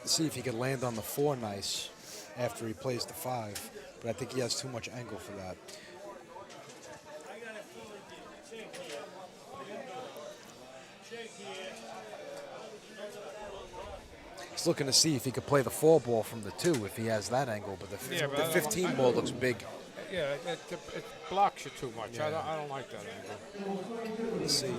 [SPEAKER 1] see if he can land on the 4 nice after he plays the 5. But I think he has too much angle for that. He's looking to see if he could play the 4 ball from the 2 if he has that angle. But the,
[SPEAKER 2] Yeah, but
[SPEAKER 1] the
[SPEAKER 2] I don't-
[SPEAKER 1] 15 ball looks big.
[SPEAKER 2] Yeah, it blocks you too much. I don't like that angle.
[SPEAKER 1] Let's see.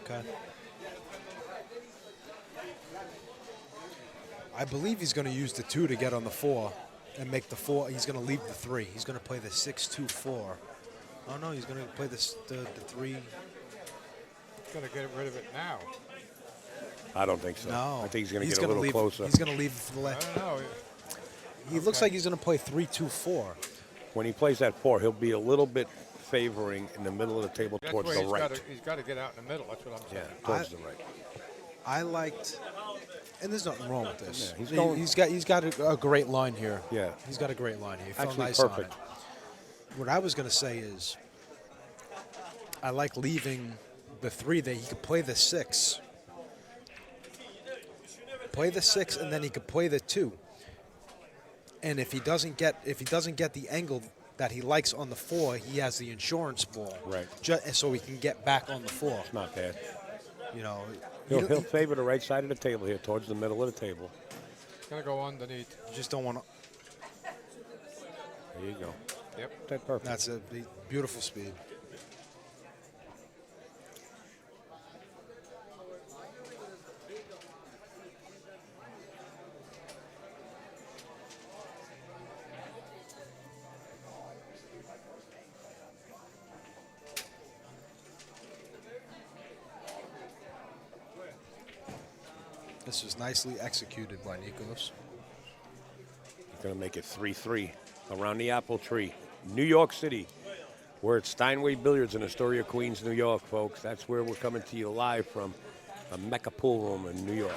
[SPEAKER 1] Okay. I believe he's going to use the 2 to get on the 4 and make the 4. He's going to leave the 3. He's going to play the 6-2-4. Oh no, he's going to play the 3.
[SPEAKER 2] Got to get rid of it now.
[SPEAKER 3] I don't think so.
[SPEAKER 1] No,
[SPEAKER 3] I think he's going to get a
[SPEAKER 1] gonna
[SPEAKER 3] little
[SPEAKER 1] leave,
[SPEAKER 3] closer.
[SPEAKER 1] He's going to leave it for the
[SPEAKER 2] I
[SPEAKER 1] left.
[SPEAKER 2] don't know.
[SPEAKER 1] He looks like he's going to play 3-2-4.
[SPEAKER 3] When he plays that 4, he'll be a little bit favoring in the middle of the table
[SPEAKER 2] That's
[SPEAKER 3] towards
[SPEAKER 2] where
[SPEAKER 3] the
[SPEAKER 2] he's
[SPEAKER 3] right.
[SPEAKER 2] He's got to get out in the middle. That's what I'm
[SPEAKER 3] Yeah,
[SPEAKER 2] saying.
[SPEAKER 3] towards the right.
[SPEAKER 1] I liked, and there's nothing wrong with this.
[SPEAKER 3] Yeah,
[SPEAKER 1] he's got a great line here.
[SPEAKER 3] Yeah.
[SPEAKER 1] He's got a great line here. He felt
[SPEAKER 3] Actually,
[SPEAKER 1] nice
[SPEAKER 3] perfect.
[SPEAKER 1] on it. What I was going to say is, I like leaving the 3 there. He could play the 6. Play the 6, and then he could play the 2. And if he doesn't get the angle that he likes on the 4, he has the insurance ball.
[SPEAKER 3] Right.
[SPEAKER 1] So he can get back on the 4.
[SPEAKER 3] It's not bad.
[SPEAKER 1] You know,
[SPEAKER 3] He'll favor the right side of the table here, towards the middle of the table.
[SPEAKER 2] It's going to go underneath.
[SPEAKER 1] you just don't want to.
[SPEAKER 3] There you go.
[SPEAKER 2] Yep.
[SPEAKER 3] That's perfect.
[SPEAKER 1] That's a beautiful speed. This was nicely executed by Nikos.
[SPEAKER 3] He's going to make it 3-3 around the apple tree. New York City. We're at Steinway Billiards in Astoria, Queens, New York, folks. That's where we're coming to you live from a Mecca pool room in New York.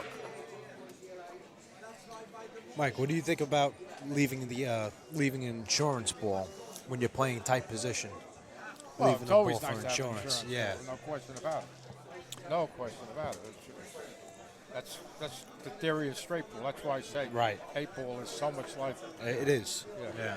[SPEAKER 1] Mike, what do you think about leaving an insurance ball when you're playing tight position?
[SPEAKER 2] Well,
[SPEAKER 1] Leaving
[SPEAKER 2] it's
[SPEAKER 1] the
[SPEAKER 2] always
[SPEAKER 1] ball
[SPEAKER 2] nice
[SPEAKER 1] for
[SPEAKER 2] to have
[SPEAKER 1] insurance.
[SPEAKER 2] insurance.
[SPEAKER 1] Yeah.
[SPEAKER 2] No question about it. No question about it. That's the theory of straight ball. That's why I say
[SPEAKER 1] Right.
[SPEAKER 2] 8 ball is so much like
[SPEAKER 1] It is.
[SPEAKER 2] Yeah.
[SPEAKER 1] Yeah.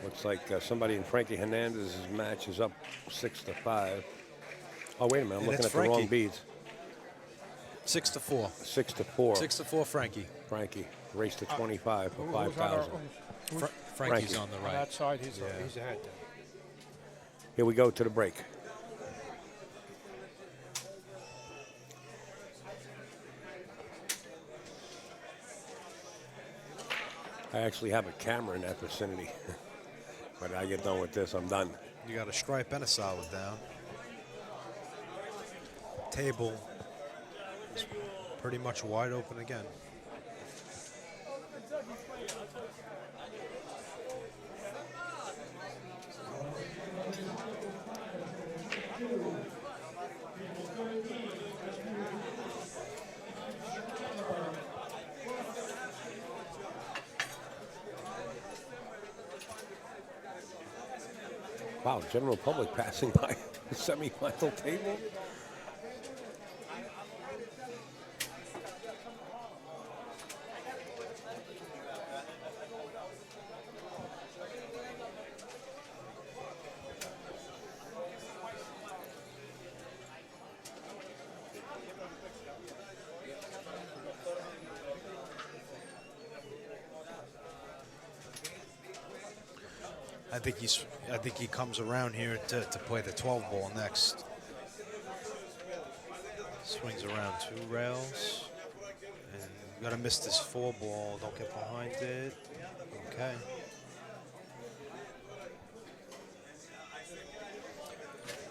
[SPEAKER 3] Looks like somebody in Frankie Hernandez's match is up 6-5. Oh, wait a minute. I'm
[SPEAKER 1] Yeah,
[SPEAKER 3] looking
[SPEAKER 1] that's
[SPEAKER 3] at the wrong
[SPEAKER 1] Frankie.
[SPEAKER 3] beads.
[SPEAKER 1] 6-4.
[SPEAKER 3] 6-4.
[SPEAKER 1] 6-4, Frankie.
[SPEAKER 3] Frankie. Race to 25 for
[SPEAKER 2] who's on our-
[SPEAKER 3] 5,000.
[SPEAKER 1] Frankie's
[SPEAKER 3] Frankie.
[SPEAKER 1] on the
[SPEAKER 2] on
[SPEAKER 1] right.
[SPEAKER 2] that side. He's ahead.
[SPEAKER 3] Here we go to the break. I actually have a camera in that vicinity. When I get done with this, I'm done.
[SPEAKER 1] You got a stripe and a solid down. Table is pretty much wide open again.
[SPEAKER 3] Wow, general public passing by the semifinal table.
[SPEAKER 1] I think he comes around here to play the 12 ball next. Swings around 2 rails. And you gotta miss this 4 ball. Don't get behind it. Okay.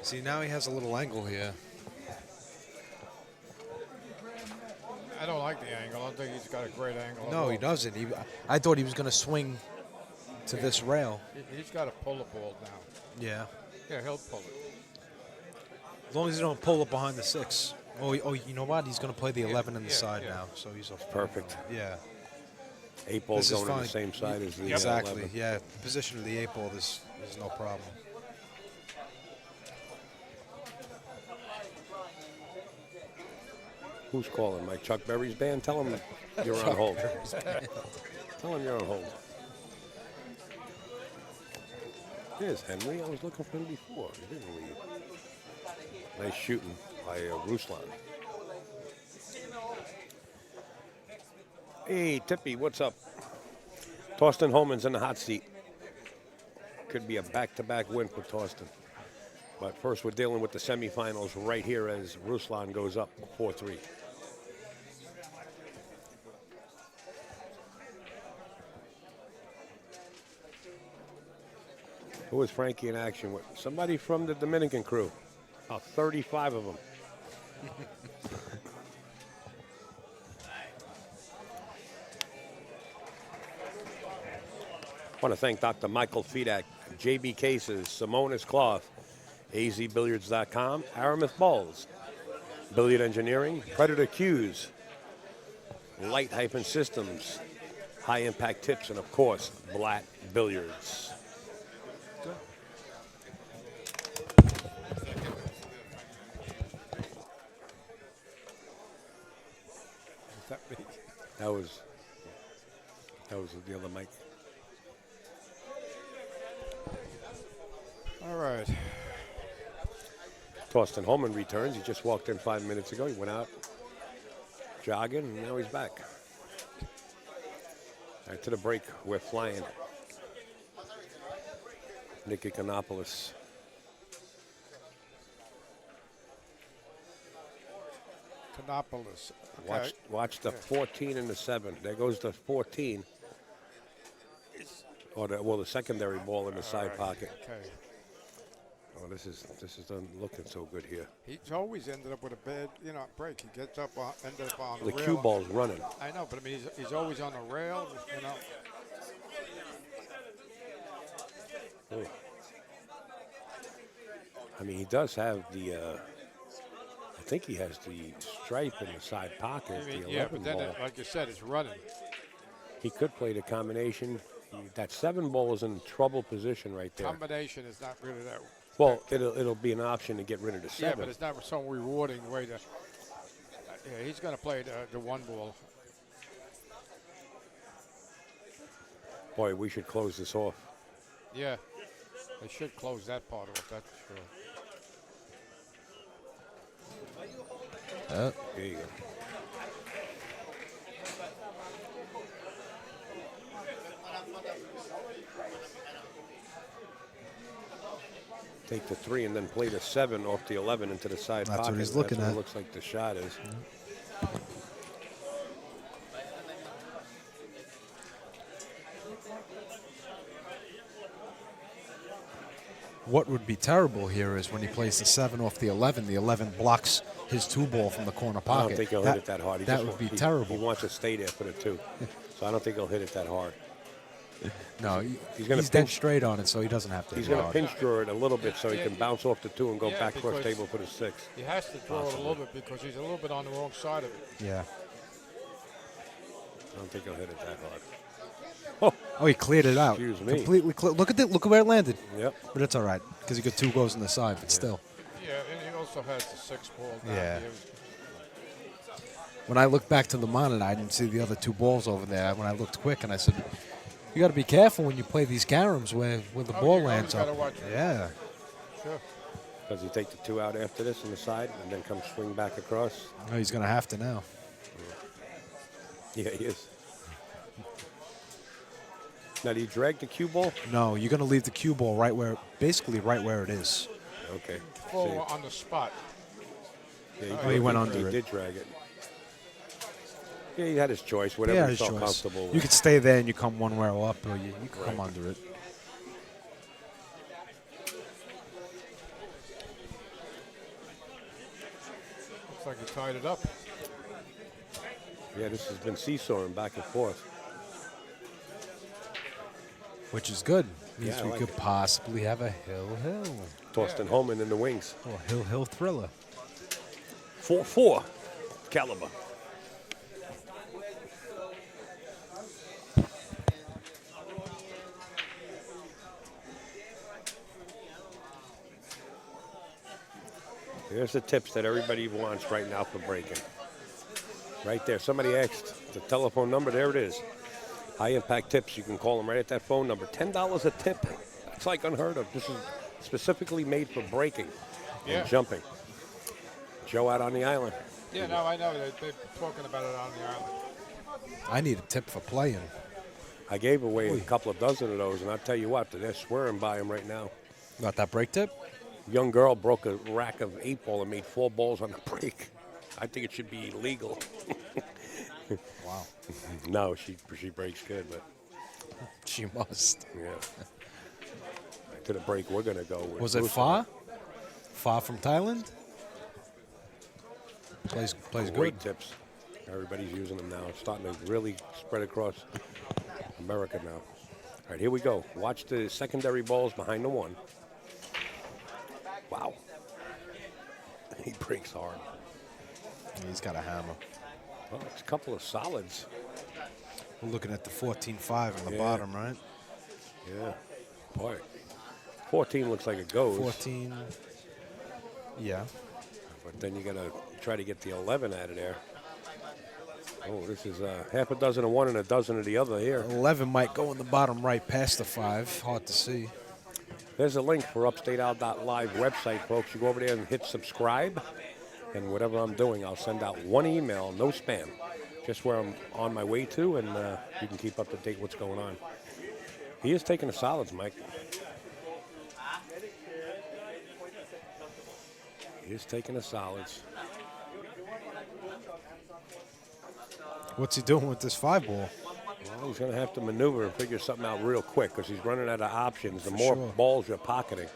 [SPEAKER 1] See, now he has a little angle here.
[SPEAKER 2] I don't like the angle. I don't think he's got a great angle.
[SPEAKER 1] No, he doesn't. I thought he was gonna swing to this rail.
[SPEAKER 2] He's got to pull the ball now.
[SPEAKER 1] Yeah.
[SPEAKER 2] Yeah, he'll pull it.
[SPEAKER 1] As long as he don't pull it behind the 6. Oh, you know what? He's going to play the 11 in the side now, so he's off.
[SPEAKER 3] Perfect.
[SPEAKER 1] Yeah.
[SPEAKER 3] 8 balls going on the same side as the
[SPEAKER 1] exactly.
[SPEAKER 3] 11.
[SPEAKER 1] Yeah. Position of the 8 ball, there's no problem.
[SPEAKER 3] Who's calling? My Chuck Berry's band? Tell him you're on hold. Tell him you're on hold. Here's Henry. I was looking for him before. He didn't leave. Nice shooting by Ruslan. Hey, Tippy, what's up? Torsten Holman's in the hot seat. Could be a back-to-back win for Torsten. But first, we're dealing with the semifinals right here as Ruslan goes up 4-3. Who is Frankie in action with? Somebody from the Dominican crew. About 35 of them. I want to thank Dr. Michael Fedak, JB Cases, Simonis Cloth, azbilliards.com, Aramis Balls, Billiard Engineering, Predator Cues, Light-Systems, High Impact Tips, and of course, Black Billiards. That was the other mic.
[SPEAKER 2] All right.
[SPEAKER 3] Torsten Holman returns. He just walked in 5 minutes ago. He went out jogging, and now he's back. All right, to the break, we're flying. Nick Ekonomopoulos.
[SPEAKER 2] Ekonomopoulos. Okay.
[SPEAKER 3] Watch the 14 and the 7. There goes the 14. Or the secondary ball in the side pocket.
[SPEAKER 2] Okay.
[SPEAKER 3] Oh, this is looking so good here.
[SPEAKER 2] He's always ended up with a bad, break. He gets up, ended up on the
[SPEAKER 3] The
[SPEAKER 2] rail.
[SPEAKER 3] cue ball's running.
[SPEAKER 2] I know, but I mean, he's always on the rail,
[SPEAKER 3] Oh. I mean, he does have the. I think he has the stripe in the side pocket.
[SPEAKER 2] I mean,
[SPEAKER 3] the 11
[SPEAKER 2] yeah, but then,
[SPEAKER 3] ball.
[SPEAKER 2] like you said, it's running.
[SPEAKER 3] He could play the combination. That 7 ball is in trouble position right there.
[SPEAKER 2] Combination is not really that.
[SPEAKER 3] Well, it'll be an option to get rid of the 7.
[SPEAKER 2] Yeah, but it's not so rewarding the way to. Yeah, he's going to play the 1 ball.
[SPEAKER 3] Boy, we should close this off.
[SPEAKER 2] Yeah, they should close that part off. That's for sure.
[SPEAKER 3] There you go. take the 3 and then play the 7 off the 11 into the side
[SPEAKER 1] That's
[SPEAKER 3] pocket.
[SPEAKER 1] what he's looking
[SPEAKER 3] That's what
[SPEAKER 1] at.
[SPEAKER 3] it looks like the shot is.
[SPEAKER 1] What would be terrible here is when he plays the 7 off the 11 blocks his 2 ball from the corner
[SPEAKER 3] I
[SPEAKER 1] pocket.
[SPEAKER 3] don't think he'll hit it that hard.
[SPEAKER 1] That would be terrible.
[SPEAKER 3] He wants to stay there for the 2. So I don't think he'll hit it that hard.
[SPEAKER 1] No,
[SPEAKER 3] He's gonna
[SPEAKER 1] he's dead
[SPEAKER 3] pinch-
[SPEAKER 1] straight on it, so he doesn't have to
[SPEAKER 3] He's
[SPEAKER 1] hit it
[SPEAKER 3] going to
[SPEAKER 1] hard.
[SPEAKER 3] pinch draw it a little bit so he can bounce off the 2 and go
[SPEAKER 2] Yeah,
[SPEAKER 3] back across
[SPEAKER 2] because-
[SPEAKER 3] table for the 6.
[SPEAKER 2] He has to draw it a little bit because he's a little bit on the wrong side of it.
[SPEAKER 1] Yeah.
[SPEAKER 3] I don't think he'll hit it that hard.
[SPEAKER 1] Oh, he cleared it out.
[SPEAKER 3] Excuse me.
[SPEAKER 1] Completely look at it. Look at where it landed.
[SPEAKER 3] Yep.
[SPEAKER 1] But it's all right because he got 2 goes on the side, but still.
[SPEAKER 2] Yeah, and he also has the 6 ball down
[SPEAKER 1] Yeah.
[SPEAKER 2] here.
[SPEAKER 1] When I looked back to the monitor, I didn't see the other 2 balls over there. When I looked quick, and I said, "You got to be careful when you play these caroms where the
[SPEAKER 2] Oh,
[SPEAKER 1] ball
[SPEAKER 2] you
[SPEAKER 1] lands
[SPEAKER 2] always
[SPEAKER 1] up."
[SPEAKER 2] gotta watch it.
[SPEAKER 1] Yeah.
[SPEAKER 2] Sure.
[SPEAKER 3] Does he take the 2 out after this on the side and then come swing back across?
[SPEAKER 1] Oh, he's gonna have to now.
[SPEAKER 3] Yeah, he is. Now, do you drag the cue ball?
[SPEAKER 1] No, you're gonna leave the cue ball basically right where it is.
[SPEAKER 3] Okay.
[SPEAKER 2] Full on the spot.
[SPEAKER 3] Yeah,
[SPEAKER 1] Oh, he went under
[SPEAKER 3] He
[SPEAKER 1] it.
[SPEAKER 3] did drag it. Yeah, he had his choice, whatever
[SPEAKER 1] Yeah,
[SPEAKER 3] he
[SPEAKER 1] his
[SPEAKER 3] felt
[SPEAKER 1] choice.
[SPEAKER 3] comfortable with.
[SPEAKER 1] You could stay there and you come one rail up, or you can come
[SPEAKER 3] Right.
[SPEAKER 1] under it.
[SPEAKER 2] Looks like he tied it up.
[SPEAKER 3] Yeah, this has been seesawing back and forth.
[SPEAKER 1] Which is good. Means
[SPEAKER 3] Yeah, I
[SPEAKER 1] we
[SPEAKER 3] like
[SPEAKER 1] could
[SPEAKER 3] it.
[SPEAKER 1] possibly have a hill.
[SPEAKER 3] Torsten Holman in the wings.
[SPEAKER 1] Or hill thriller.
[SPEAKER 3] 4-4 caliber. Here's the tips that everybody wants right now for breaking. Right there. Somebody asked the telephone number. There it is. High impact tips. You can call them right at that phone number. $10 a tip. That's like unheard of. This is specifically made for breaking
[SPEAKER 2] Yeah.
[SPEAKER 3] and jumping. Joe out on the island.
[SPEAKER 2] Yeah, no, I know. They're talking about it on the island.
[SPEAKER 1] I need a tip for playing.
[SPEAKER 3] I gave away a couple of dozen of those, and I'll tell you what, they're swearing by them right now.
[SPEAKER 1] Got that break tip?
[SPEAKER 3] Young girl broke a rack of 8-ball and made 4 balls on the break. I think it should be illegal.
[SPEAKER 1] Wow.
[SPEAKER 3] No, she breaks good, but
[SPEAKER 1] She must.
[SPEAKER 3] yeah. To the break we're going to go with.
[SPEAKER 1] Was it
[SPEAKER 3] Ruslan.
[SPEAKER 1] Fa? Fa from Thailand? Plays good.
[SPEAKER 3] Great tips. Everybody's using them now. It's starting to really spread across America now. All right, here we go. Watch the secondary balls behind the 1. Wow. He breaks hard.
[SPEAKER 1] He's got a hammer.
[SPEAKER 3] Well, it's a couple of solids.
[SPEAKER 1] We're looking at the 14-5 on the
[SPEAKER 3] Yeah.
[SPEAKER 1] bottom, right?
[SPEAKER 3] Yeah. Boy. 14 looks like it goes.
[SPEAKER 1] 14. Yeah.
[SPEAKER 3] But then you got to try to get the 11 out of there. Oh, this is half a dozen of one and a dozen of the other here.
[SPEAKER 1] 11 might go in the bottom right past the 5. Hard to see.
[SPEAKER 3] There's a link for upstateout.live website, folks. You go over there and hit subscribe. And whatever I'm doing, I'll send out 1 email, no spam. Just where I'm on my way to, and you can keep up to date what's going on. He is taking the solids, Mike. He is taking the solids.
[SPEAKER 1] What's he doing with this 5 ball?
[SPEAKER 3] Well, he's going to have to maneuver and figure something out real quick because he's running out of options. The more
[SPEAKER 1] sure.
[SPEAKER 3] balls you're pocketing.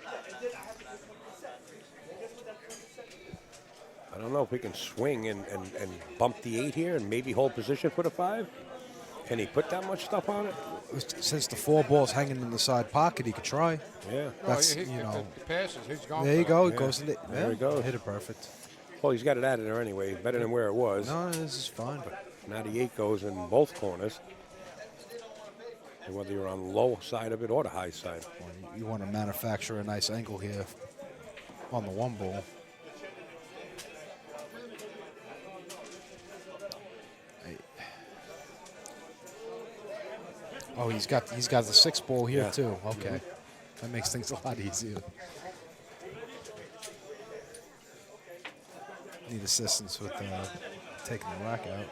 [SPEAKER 3] I don't know if he can swing and bump the 8 here and maybe hold position for the 5. Can he put that much stuff on it?
[SPEAKER 1] Since the 4 ball's hanging in the side pocket, he could try.
[SPEAKER 3] Yeah.
[SPEAKER 1] That's,
[SPEAKER 2] Well,
[SPEAKER 1] you
[SPEAKER 2] if
[SPEAKER 1] know.
[SPEAKER 2] it passes, he's gone.
[SPEAKER 1] There you
[SPEAKER 2] for
[SPEAKER 1] go.
[SPEAKER 2] that.
[SPEAKER 1] It goes in the,
[SPEAKER 3] There he goes.
[SPEAKER 1] Hit it perfect.
[SPEAKER 3] Well, he's got it out of there anyway. Better than where it was.
[SPEAKER 1] No, this is fine.
[SPEAKER 3] Now the 8 goes in both corners. And whether you're on the low side of it or the high side.
[SPEAKER 1] You want to manufacture a nice angle here on the 1 ball. Oh, he's got the 6 ball here
[SPEAKER 3] Yeah.
[SPEAKER 1] too. Okay, that makes things a lot easier. Need assistance with taking the rack out.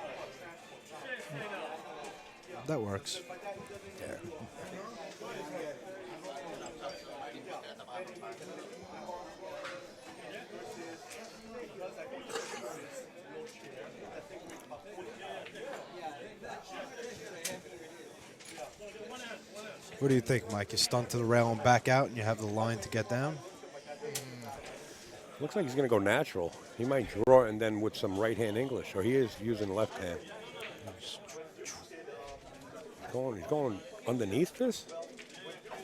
[SPEAKER 1] That works. What do you think, Mike? You stunt to the rail and back out, and you have the line to get down?
[SPEAKER 3] Looks like he's going to go natural. He might draw and then with some right-hand English, or he is using left hand. He's going underneath this?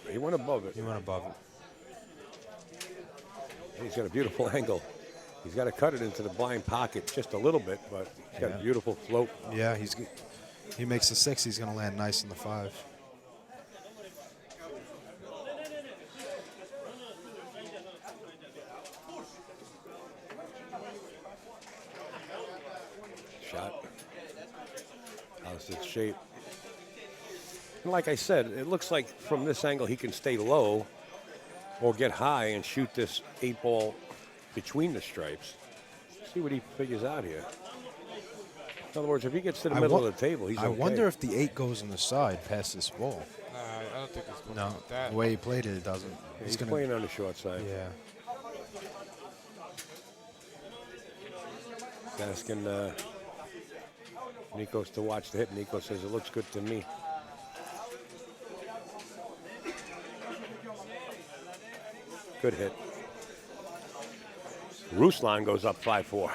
[SPEAKER 3] He went above it.
[SPEAKER 1] He went above it.
[SPEAKER 3] He's got a beautiful angle. He's got to cut it into the blind pocket just a little bit, but he's got a beautiful float.
[SPEAKER 1] Yeah, he makes the 6. He's going to land nice in the 5.
[SPEAKER 3] Shot. How's its shape? And like I said, it looks like from this angle he can stay low or get high and shoot this 8 ball between the stripes. See what he figures out here. In other words, if he gets to the middle of the table, he's okay.
[SPEAKER 1] I wonder if the 8 goes on the side past this ball.
[SPEAKER 2] I don't think it's going
[SPEAKER 1] No,
[SPEAKER 2] like that.
[SPEAKER 1] the way he played it, it doesn't.
[SPEAKER 3] Yeah, he's playing on the short side.
[SPEAKER 1] Yeah.
[SPEAKER 3] Asking Nikos to watch the hit. Nico says it looks good to me. Good hit. Ruslan goes up 5-4.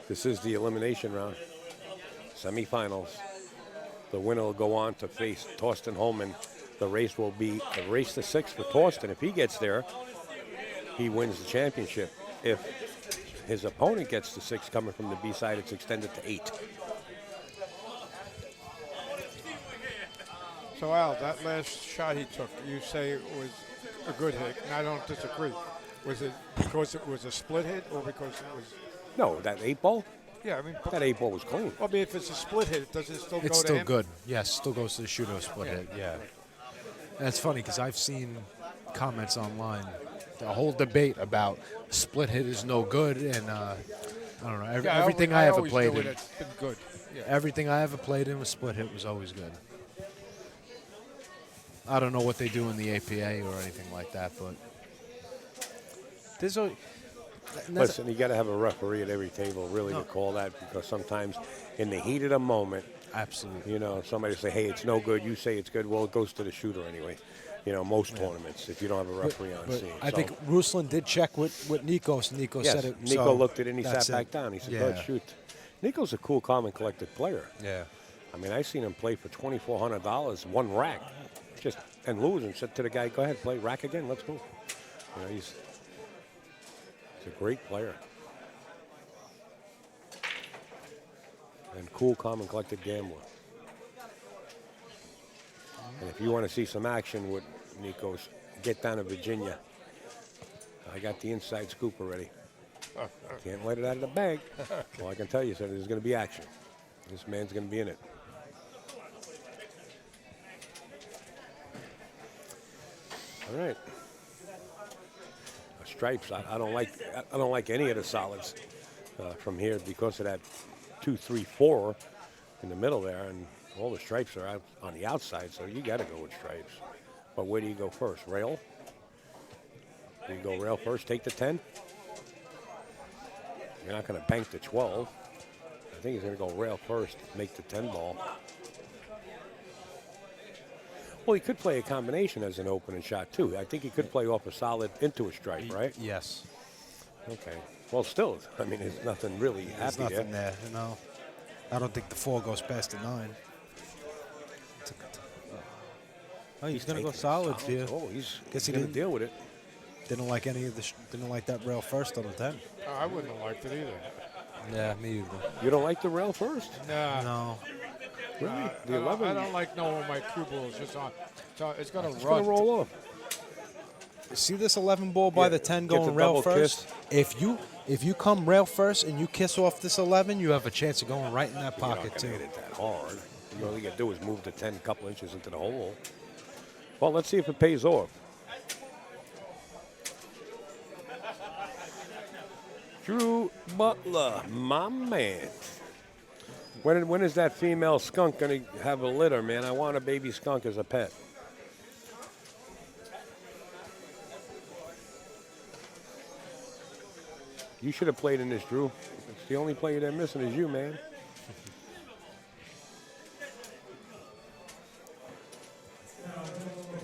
[SPEAKER 3] This is the elimination round. Semifinals. The winner will go on to face Torsten Holman. The race will be a race to 6 for Torsten. If he gets there, he wins the championship. If his opponent gets to 6 coming from the B side, it's extended to 8.
[SPEAKER 2] So, Al, that last shot he took, you say it was a good hit, and I don't disagree. Was it because it was a split hit or because it was...
[SPEAKER 3] No, that 8 ball?
[SPEAKER 2] Yeah, I mean...
[SPEAKER 3] That 8 ball was clean.
[SPEAKER 2] I mean, if it's a split hit, does it still go to him?
[SPEAKER 1] It's still good. Yes, still goes to the shooter split hit, yeah. And it's funny because I've seen comments online, the whole debate about split hit is no good, and I don't know, everything I ever played in,
[SPEAKER 2] it's been good. Yeah.
[SPEAKER 1] everything I ever played in with split hit was always good. I don't know what they do in the APA or anything like that, but there's a...
[SPEAKER 3] Listen, you got to have a referee at every table really to call that, because sometimes in the heat of the moment,
[SPEAKER 1] Absolutely.
[SPEAKER 3] you know, somebody say, hey, it's no good. You say it's good. Well, it goes to the shooter anyway. You know, most tournaments, if you don't have a referee on scene.
[SPEAKER 1] I think Ruslan did check with Nikos. Nikos
[SPEAKER 3] yes,
[SPEAKER 1] said it.
[SPEAKER 3] Nico
[SPEAKER 1] so
[SPEAKER 3] looked at it and he sat
[SPEAKER 1] that's
[SPEAKER 3] back down. He said, go ahead, shoot. Nico's a cool, calm, and collected player.
[SPEAKER 1] Yeah.
[SPEAKER 3] I mean, I've seen him play for $2,400, one rack, and lose, and said to the guy, go ahead, play rack again, let's go. You know, he's a great player. And cool, calm, and collected gambler. And if you want to see some action with Nikos, get down to Virginia. I got the inside scoop already. Can't let it out of the bag. Well, I can tell you, sir, there's going to be action. This man's going to be in it. All right. Stripes. I don't like any of the solids from here because of that 2, 3, 4 in the middle there, and all the stripes are out on the outside. So you got to go with stripes. But where do you go first? Rail. Do you go rail first? Take the 10. You're not going to bank the 12. I think he's going to go rail first, make the 10 ball. Well, he could play a combination as an opening shot, too. I think he could play off a solid into a stripe, right?
[SPEAKER 1] Yes.
[SPEAKER 3] Okay. Well, still, I mean, there's nothing really
[SPEAKER 1] There's
[SPEAKER 3] happy
[SPEAKER 1] nothing there, you know. I don't think the 4 goes past the 9. Oh, he's going to go solid here.
[SPEAKER 3] Oh, he's
[SPEAKER 1] Guess he
[SPEAKER 3] going to
[SPEAKER 1] didn't
[SPEAKER 3] deal with it.
[SPEAKER 1] Didn't like any of the. Didn't like that rail first on the 10.
[SPEAKER 2] I wouldn't have liked it either.
[SPEAKER 1] Yeah, me either.
[SPEAKER 3] You don't like the rail first?
[SPEAKER 2] Nah.
[SPEAKER 1] No.
[SPEAKER 3] Really? The
[SPEAKER 2] I
[SPEAKER 3] 11?
[SPEAKER 2] don't like knowing my cue ball is just on. So it's going to
[SPEAKER 3] It's
[SPEAKER 2] run.
[SPEAKER 3] going to roll off.
[SPEAKER 1] See this 11 ball by the 10
[SPEAKER 3] get
[SPEAKER 1] going
[SPEAKER 3] the
[SPEAKER 1] rail
[SPEAKER 3] double
[SPEAKER 1] first?
[SPEAKER 3] kiss.
[SPEAKER 1] If you come rail first and you kiss off this 11, you have a chance of going right in that
[SPEAKER 3] You're not
[SPEAKER 1] pocket
[SPEAKER 3] gonna
[SPEAKER 1] too.
[SPEAKER 3] hit it that hard. All you got to do is move the 10 a couple inches into the hole. Well, let's see if it pays off. Drew Butler, my man. When is that female skunk going to have a litter, man? I want a baby skunk as a pet. You should have played in this, Drew. It's the only player they're missing is you, man.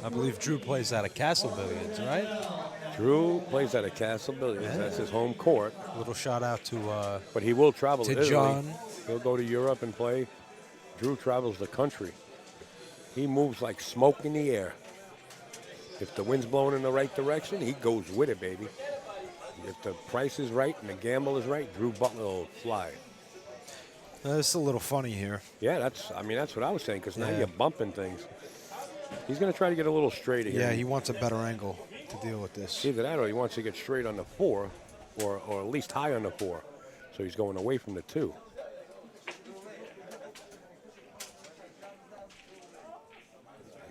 [SPEAKER 1] I believe Drew plays out of Castle Billiards, right?
[SPEAKER 3] Drew plays at a Castle Billiards.
[SPEAKER 1] Yeah.
[SPEAKER 3] That's his home court.
[SPEAKER 1] Little shout out to
[SPEAKER 3] But he will travel to Italy.
[SPEAKER 1] John.
[SPEAKER 3] He'll go to Europe and play. Drew travels the country. He moves like smoke in the air. If the wind's blowing in the right direction, he goes with it, baby. If the price is right and the gamble is right, Drew Butler will fly.
[SPEAKER 1] This is a little funny here.
[SPEAKER 3] Yeah, that's what I was saying, because now
[SPEAKER 1] Yeah.
[SPEAKER 3] you're bumping things. He's going to try to get a little straighter here.
[SPEAKER 1] Yeah, he wants a better angle to deal with this.
[SPEAKER 3] Either that or he wants to get straight on the 4, or at least high on the 4. So he's going away from the 2.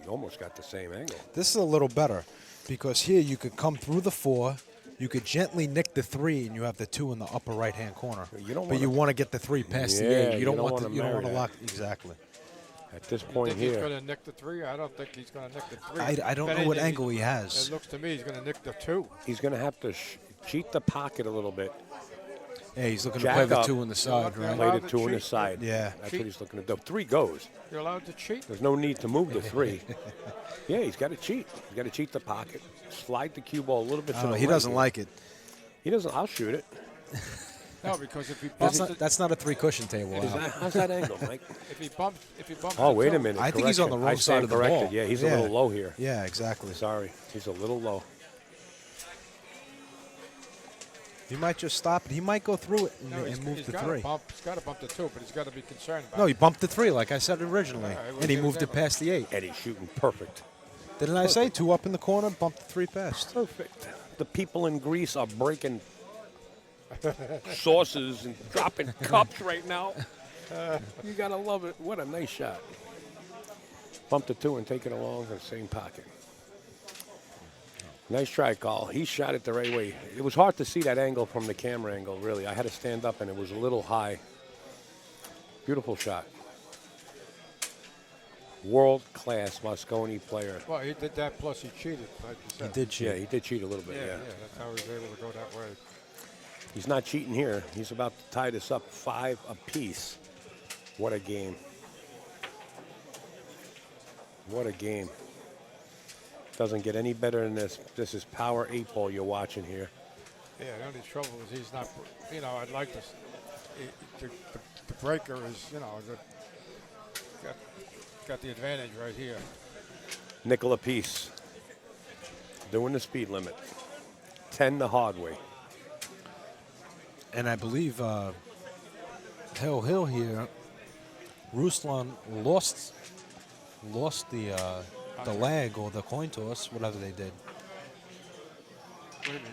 [SPEAKER 3] He almost got the same angle.
[SPEAKER 1] This is a little better because here you could come through the 4, you could gently nick the 3, and you have the 2 in the upper right-hand corner.
[SPEAKER 3] But
[SPEAKER 1] you want to get the 3 past the 8. You don't want to
[SPEAKER 3] marry
[SPEAKER 1] lock exactly.
[SPEAKER 3] At this
[SPEAKER 2] You
[SPEAKER 3] point
[SPEAKER 2] think he's
[SPEAKER 3] here,
[SPEAKER 2] going to nick the 3? I don't think he's going to nick the 3.
[SPEAKER 1] I don't
[SPEAKER 2] If
[SPEAKER 1] know what
[SPEAKER 2] anything,
[SPEAKER 1] angle he has.
[SPEAKER 2] It looks to me he's going to nick the 2.
[SPEAKER 3] he's going to have to cheat the pocket a little bit.
[SPEAKER 1] Yeah, he's looking
[SPEAKER 3] Jack
[SPEAKER 1] to play the
[SPEAKER 3] up.
[SPEAKER 1] 2 on the side,
[SPEAKER 2] Yeah.
[SPEAKER 1] right?
[SPEAKER 3] Play the
[SPEAKER 2] to
[SPEAKER 3] 2 on the
[SPEAKER 2] cheat.
[SPEAKER 3] side.
[SPEAKER 1] Yeah.
[SPEAKER 3] That's what he's looking to do. 3 goes.
[SPEAKER 2] You're allowed to cheat.
[SPEAKER 3] There's no need to move the 3. Yeah, he's got to cheat. He's got to cheat the pocket. Slide the cue ball a little bit to the
[SPEAKER 1] He
[SPEAKER 3] right
[SPEAKER 1] doesn't
[SPEAKER 3] here.
[SPEAKER 1] like it.
[SPEAKER 3] He doesn't. I'll shoot it.
[SPEAKER 2] No, because if he
[SPEAKER 1] That's
[SPEAKER 2] bumps,
[SPEAKER 1] not, that's not a 3 cushion table.
[SPEAKER 3] Is
[SPEAKER 1] Al.
[SPEAKER 3] that, how's that angle, Mike?
[SPEAKER 2] if he bumps,
[SPEAKER 3] Oh,
[SPEAKER 2] the
[SPEAKER 3] wait a
[SPEAKER 2] 2,
[SPEAKER 3] minute.
[SPEAKER 1] I think he's on the
[SPEAKER 3] Correction.
[SPEAKER 1] wrong
[SPEAKER 3] I
[SPEAKER 1] side
[SPEAKER 3] stand
[SPEAKER 1] of the
[SPEAKER 3] corrected.
[SPEAKER 1] ball.
[SPEAKER 3] Yeah, he's a little low here.
[SPEAKER 1] Yeah, exactly.
[SPEAKER 3] Sorry. He's a little low.
[SPEAKER 1] He might just stop it. He might go through it
[SPEAKER 2] No,
[SPEAKER 1] and move
[SPEAKER 2] he's
[SPEAKER 1] to
[SPEAKER 2] got
[SPEAKER 1] 3.
[SPEAKER 2] He's got to bump the 2, but he's got to be concerned about
[SPEAKER 1] No,
[SPEAKER 2] it.
[SPEAKER 1] he bumped the 3 like I said originally,
[SPEAKER 2] Yeah, it was-
[SPEAKER 1] and he
[SPEAKER 2] it was
[SPEAKER 1] moved it
[SPEAKER 2] definitely-
[SPEAKER 1] past the 8.
[SPEAKER 3] And he's shooting perfect.
[SPEAKER 1] Didn't I say 2 up in the corner, bump the 3 past?
[SPEAKER 3] Perfect. The people in Greece are breaking saucers and dropping cups right now. You got to love it. What a nice shot. Bump the 2 and take it along in the same pocket. Nice try, Carl. He shot it the right way. It was hard to see that angle from the camera angle, really. I had to stand up, and it was a little high. Beautiful shot. World-class Moscone player.
[SPEAKER 2] Well, he did that, plus he cheated, like you
[SPEAKER 1] He
[SPEAKER 2] said.
[SPEAKER 1] did cheat.
[SPEAKER 3] Yeah, he did cheat a little bit,
[SPEAKER 2] Yeah,
[SPEAKER 3] yeah.
[SPEAKER 2] that's how he was able to go that way.
[SPEAKER 3] He's not cheating here. He's about to tie this up 5 apiece. What a game. What a game. Doesn't get any better than this. This is power 8 ball you're watching here.
[SPEAKER 2] Yeah, the only trouble is he's not, I'd like to, the breaker is, got the advantage right here.
[SPEAKER 3] Nickel apiece. Doing the speed limit. 10 the hard way.
[SPEAKER 1] And I believe Hill here, Ruslan lost the leg or the coin toss, whatever they did.
[SPEAKER 2] Wait a minute.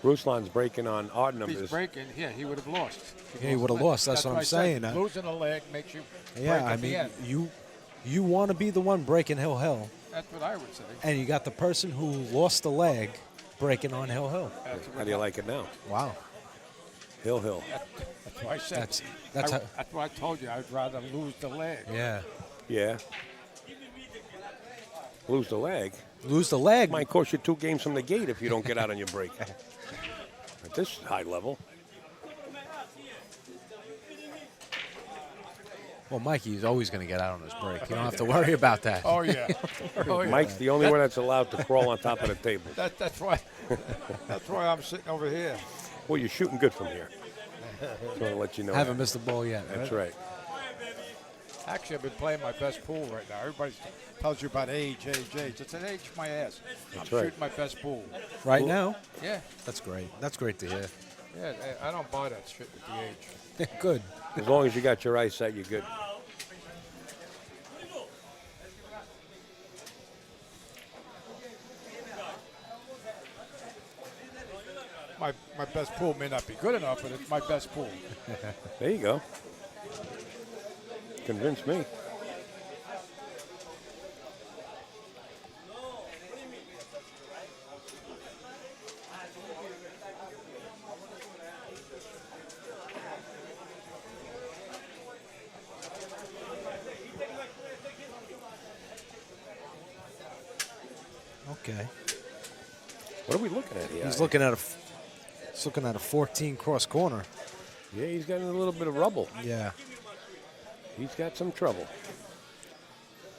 [SPEAKER 3] Ruslan's breaking on odd
[SPEAKER 2] If
[SPEAKER 3] numbers.
[SPEAKER 2] he's breaking, yeah, he would have lost.
[SPEAKER 1] Yeah, he would have lost. That's what I'm
[SPEAKER 2] I said.
[SPEAKER 1] saying.
[SPEAKER 2] Losing a leg makes you
[SPEAKER 1] Yeah,
[SPEAKER 2] break
[SPEAKER 1] I
[SPEAKER 2] at the
[SPEAKER 1] mean,
[SPEAKER 2] end.
[SPEAKER 1] you want to be the one breaking Hill,
[SPEAKER 2] That's what I would say.
[SPEAKER 1] and you got the person who lost the leg breaking on Hill.
[SPEAKER 3] How do you like it now?
[SPEAKER 1] Wow,
[SPEAKER 3] Hill.
[SPEAKER 2] That's why I said.
[SPEAKER 1] that's how,
[SPEAKER 2] That's why I told you I'd rather lose the leg.
[SPEAKER 1] yeah.
[SPEAKER 3] Yeah. Lose the leg.
[SPEAKER 1] Lose the leg.
[SPEAKER 3] Might cost you 2 games from the gate if you don't get out on your break. At this high level.
[SPEAKER 1] Well, Mikey's always going to get out on his break. You don't have to worry about that.
[SPEAKER 2] Oh yeah. Oh, yeah.
[SPEAKER 3] Mike's the only one that's allowed to crawl on top of the table.
[SPEAKER 2] That's why. That's why I'm sitting over here.
[SPEAKER 3] Well, you're shooting good from here. Just want to let you know.
[SPEAKER 1] Haven't
[SPEAKER 3] that.
[SPEAKER 1] missed the ball yet.
[SPEAKER 3] That's right.
[SPEAKER 2] Actually, I've been playing my best pool right now. Everybody tells you about age. It's an age my ass.
[SPEAKER 3] That's
[SPEAKER 2] I'm
[SPEAKER 3] right.
[SPEAKER 2] shooting my best pool.
[SPEAKER 1] Right now,
[SPEAKER 2] Yeah.
[SPEAKER 1] that's great. That's great to hear.
[SPEAKER 2] Yeah. I don't buy that shit at the age.
[SPEAKER 1] Good.
[SPEAKER 3] As long as you got your eyesight, you're good.
[SPEAKER 2] My best pool may not be good enough, but it's my best pool.
[SPEAKER 3] There you go. Convince me.
[SPEAKER 1] Okay.
[SPEAKER 3] What are we looking at here?
[SPEAKER 1] He's looking at a 14 cross corner.
[SPEAKER 3] Yeah, he's got a little bit of rubble.
[SPEAKER 1] Yeah.
[SPEAKER 3] He's got some trouble.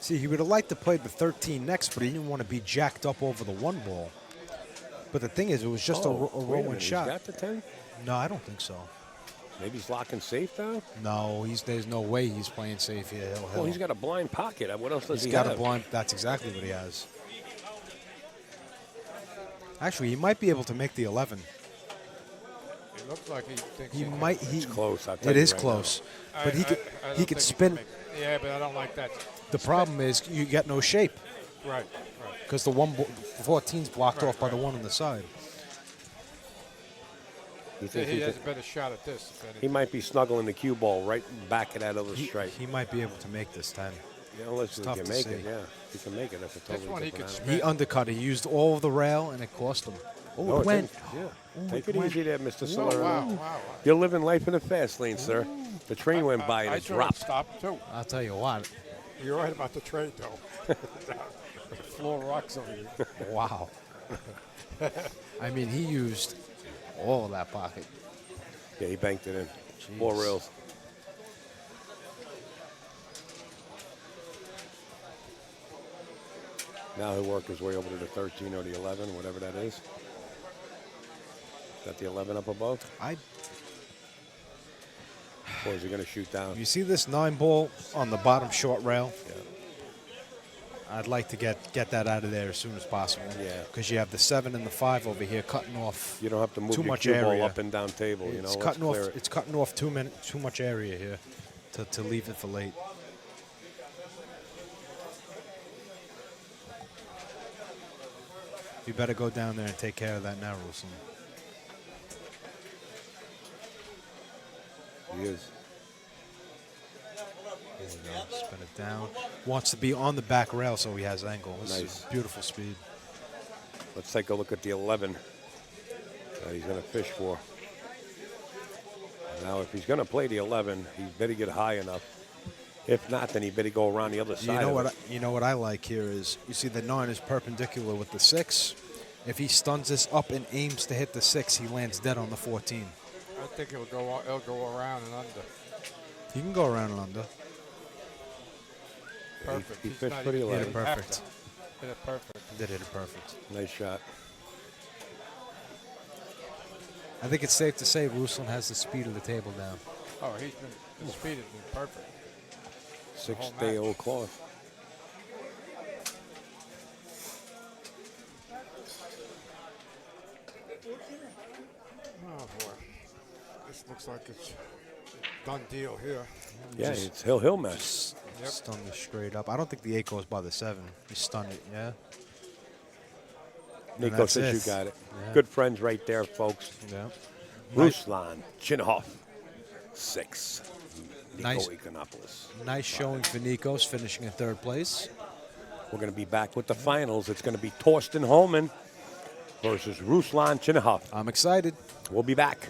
[SPEAKER 1] See, he would have liked to play the 13 next, but he didn't want to be jacked up over the 1 ball. But the thing is, it was just a
[SPEAKER 3] wait
[SPEAKER 1] rolling
[SPEAKER 3] minute,
[SPEAKER 1] shot.
[SPEAKER 3] He's got the 10?
[SPEAKER 1] No, I don't think so.
[SPEAKER 3] Maybe he's locking safe now?
[SPEAKER 1] No, there's no way he's playing safe here.
[SPEAKER 3] Well, he's got a blind pocket. What else does he
[SPEAKER 1] He's got
[SPEAKER 3] have?
[SPEAKER 1] a blind. That's exactly what he has. Actually, he might be able to make the 11.
[SPEAKER 2] It looks like he thinks
[SPEAKER 1] He
[SPEAKER 2] can.
[SPEAKER 1] might.
[SPEAKER 3] It's close. I'll tell
[SPEAKER 1] It
[SPEAKER 3] you
[SPEAKER 1] is
[SPEAKER 3] right
[SPEAKER 1] close,
[SPEAKER 2] I-
[SPEAKER 1] but
[SPEAKER 2] I
[SPEAKER 1] he
[SPEAKER 2] don't
[SPEAKER 1] could
[SPEAKER 2] think
[SPEAKER 1] spin.
[SPEAKER 2] can make- Yeah, but I don't like that.
[SPEAKER 1] The problem is you get no shape
[SPEAKER 2] Right.
[SPEAKER 1] because the 14's blocked off by the one on the side.
[SPEAKER 3] You think
[SPEAKER 2] He has a better shot at this. if
[SPEAKER 3] he
[SPEAKER 2] anything.
[SPEAKER 3] might be snuggling the cue ball right back of that other stripe.
[SPEAKER 1] He might be able to make this 10.
[SPEAKER 3] Yeah, unless he
[SPEAKER 1] tough
[SPEAKER 3] can
[SPEAKER 1] to
[SPEAKER 3] make
[SPEAKER 1] see.
[SPEAKER 3] it, yeah. He can make it. That's a totally
[SPEAKER 2] one he
[SPEAKER 3] different
[SPEAKER 2] could
[SPEAKER 3] animal.
[SPEAKER 1] He undercut. He used all of the rail, and it cost him. Oh,
[SPEAKER 3] No,
[SPEAKER 1] it went.
[SPEAKER 3] Yeah.
[SPEAKER 1] Oh,
[SPEAKER 3] Take
[SPEAKER 1] it
[SPEAKER 3] it
[SPEAKER 1] went.
[SPEAKER 3] easy there, Mr.
[SPEAKER 2] Oh,
[SPEAKER 3] Salerno.
[SPEAKER 2] wow.
[SPEAKER 3] You're living life in the fast lane, sir. The train went by and
[SPEAKER 2] I
[SPEAKER 3] it
[SPEAKER 2] should have
[SPEAKER 3] dropped.
[SPEAKER 2] stopped too.
[SPEAKER 1] I'll tell you what.
[SPEAKER 2] You're right about the trade, though. The floor rocks over you.
[SPEAKER 1] Wow. I mean, he used all of that pocket.
[SPEAKER 3] Yeah, he banked it in.
[SPEAKER 1] Jeez.
[SPEAKER 3] 4 rails. Now he'll work his way over to the 13 or the 11, whatever that is. Got the 11 up above? Or is he going to shoot down?
[SPEAKER 1] You see this 9 ball on the bottom short rail?
[SPEAKER 3] Yeah.
[SPEAKER 1] I'd like to get that out of there as soon as possible.
[SPEAKER 3] Yeah.
[SPEAKER 1] Because you have the 7 and the 5 over here cutting off.
[SPEAKER 3] You don't have to move
[SPEAKER 1] too
[SPEAKER 3] your
[SPEAKER 1] much
[SPEAKER 3] cue ball
[SPEAKER 1] area.
[SPEAKER 3] up and down table. You know,
[SPEAKER 1] It's
[SPEAKER 3] let's
[SPEAKER 1] cutting off.
[SPEAKER 3] clear it.
[SPEAKER 1] It's cutting off too much area here to leave it for late. You better go down there and take care of that now, Ruslan.
[SPEAKER 3] He is.
[SPEAKER 1] There you go. Spin it down. Wants to be on the back rail so he has angle. This
[SPEAKER 3] Nice.
[SPEAKER 1] is beautiful speed.
[SPEAKER 3] Let's take a look at the 11 that he's going to fish for. Now, if he's going to play the 11, he better get high enough. If not, then he better go around the other side.
[SPEAKER 1] You know what I like here is you see the 9 is perpendicular with the 6. If he stuns this up and aims to hit the 6, he lands dead on the 14.
[SPEAKER 2] I think he'll go around and under.
[SPEAKER 1] He can go around and under.
[SPEAKER 2] Perfect.
[SPEAKER 3] he
[SPEAKER 2] He's
[SPEAKER 3] fished
[SPEAKER 2] not
[SPEAKER 3] for the
[SPEAKER 2] even
[SPEAKER 3] 11.
[SPEAKER 2] gonna have
[SPEAKER 1] Perfect.
[SPEAKER 2] to hit it perfect.
[SPEAKER 1] Did hit it perfect.
[SPEAKER 3] Nice shot.
[SPEAKER 1] I think it's safe to say Ruslan has the speed of the table down.
[SPEAKER 2] Oh, the speed has been perfect. whole
[SPEAKER 3] 6-day-old cloth.
[SPEAKER 2] Oh boy, this looks like it's done deal here.
[SPEAKER 3] Yeah, it's Hill mess.
[SPEAKER 2] Yep.
[SPEAKER 1] Stun this straight up. I don't think the 8 goes by the 7. He stunned it, yeah? And
[SPEAKER 3] Nico
[SPEAKER 1] that's
[SPEAKER 3] says you
[SPEAKER 1] it.
[SPEAKER 3] got it.
[SPEAKER 1] Yeah.
[SPEAKER 3] Good friends right there, folks.
[SPEAKER 1] Yeah.
[SPEAKER 3] Ruslan Chinahov, 6. Nico
[SPEAKER 1] Nice.
[SPEAKER 3] Ekonomopoulos.
[SPEAKER 1] Nice showing for Nikos, finishing in 3rd place.
[SPEAKER 3] We're going to be back with the finals. It's going to be Torsten Holman versus Ruslan Chinahov.
[SPEAKER 1] I'm excited.
[SPEAKER 3] We'll be back.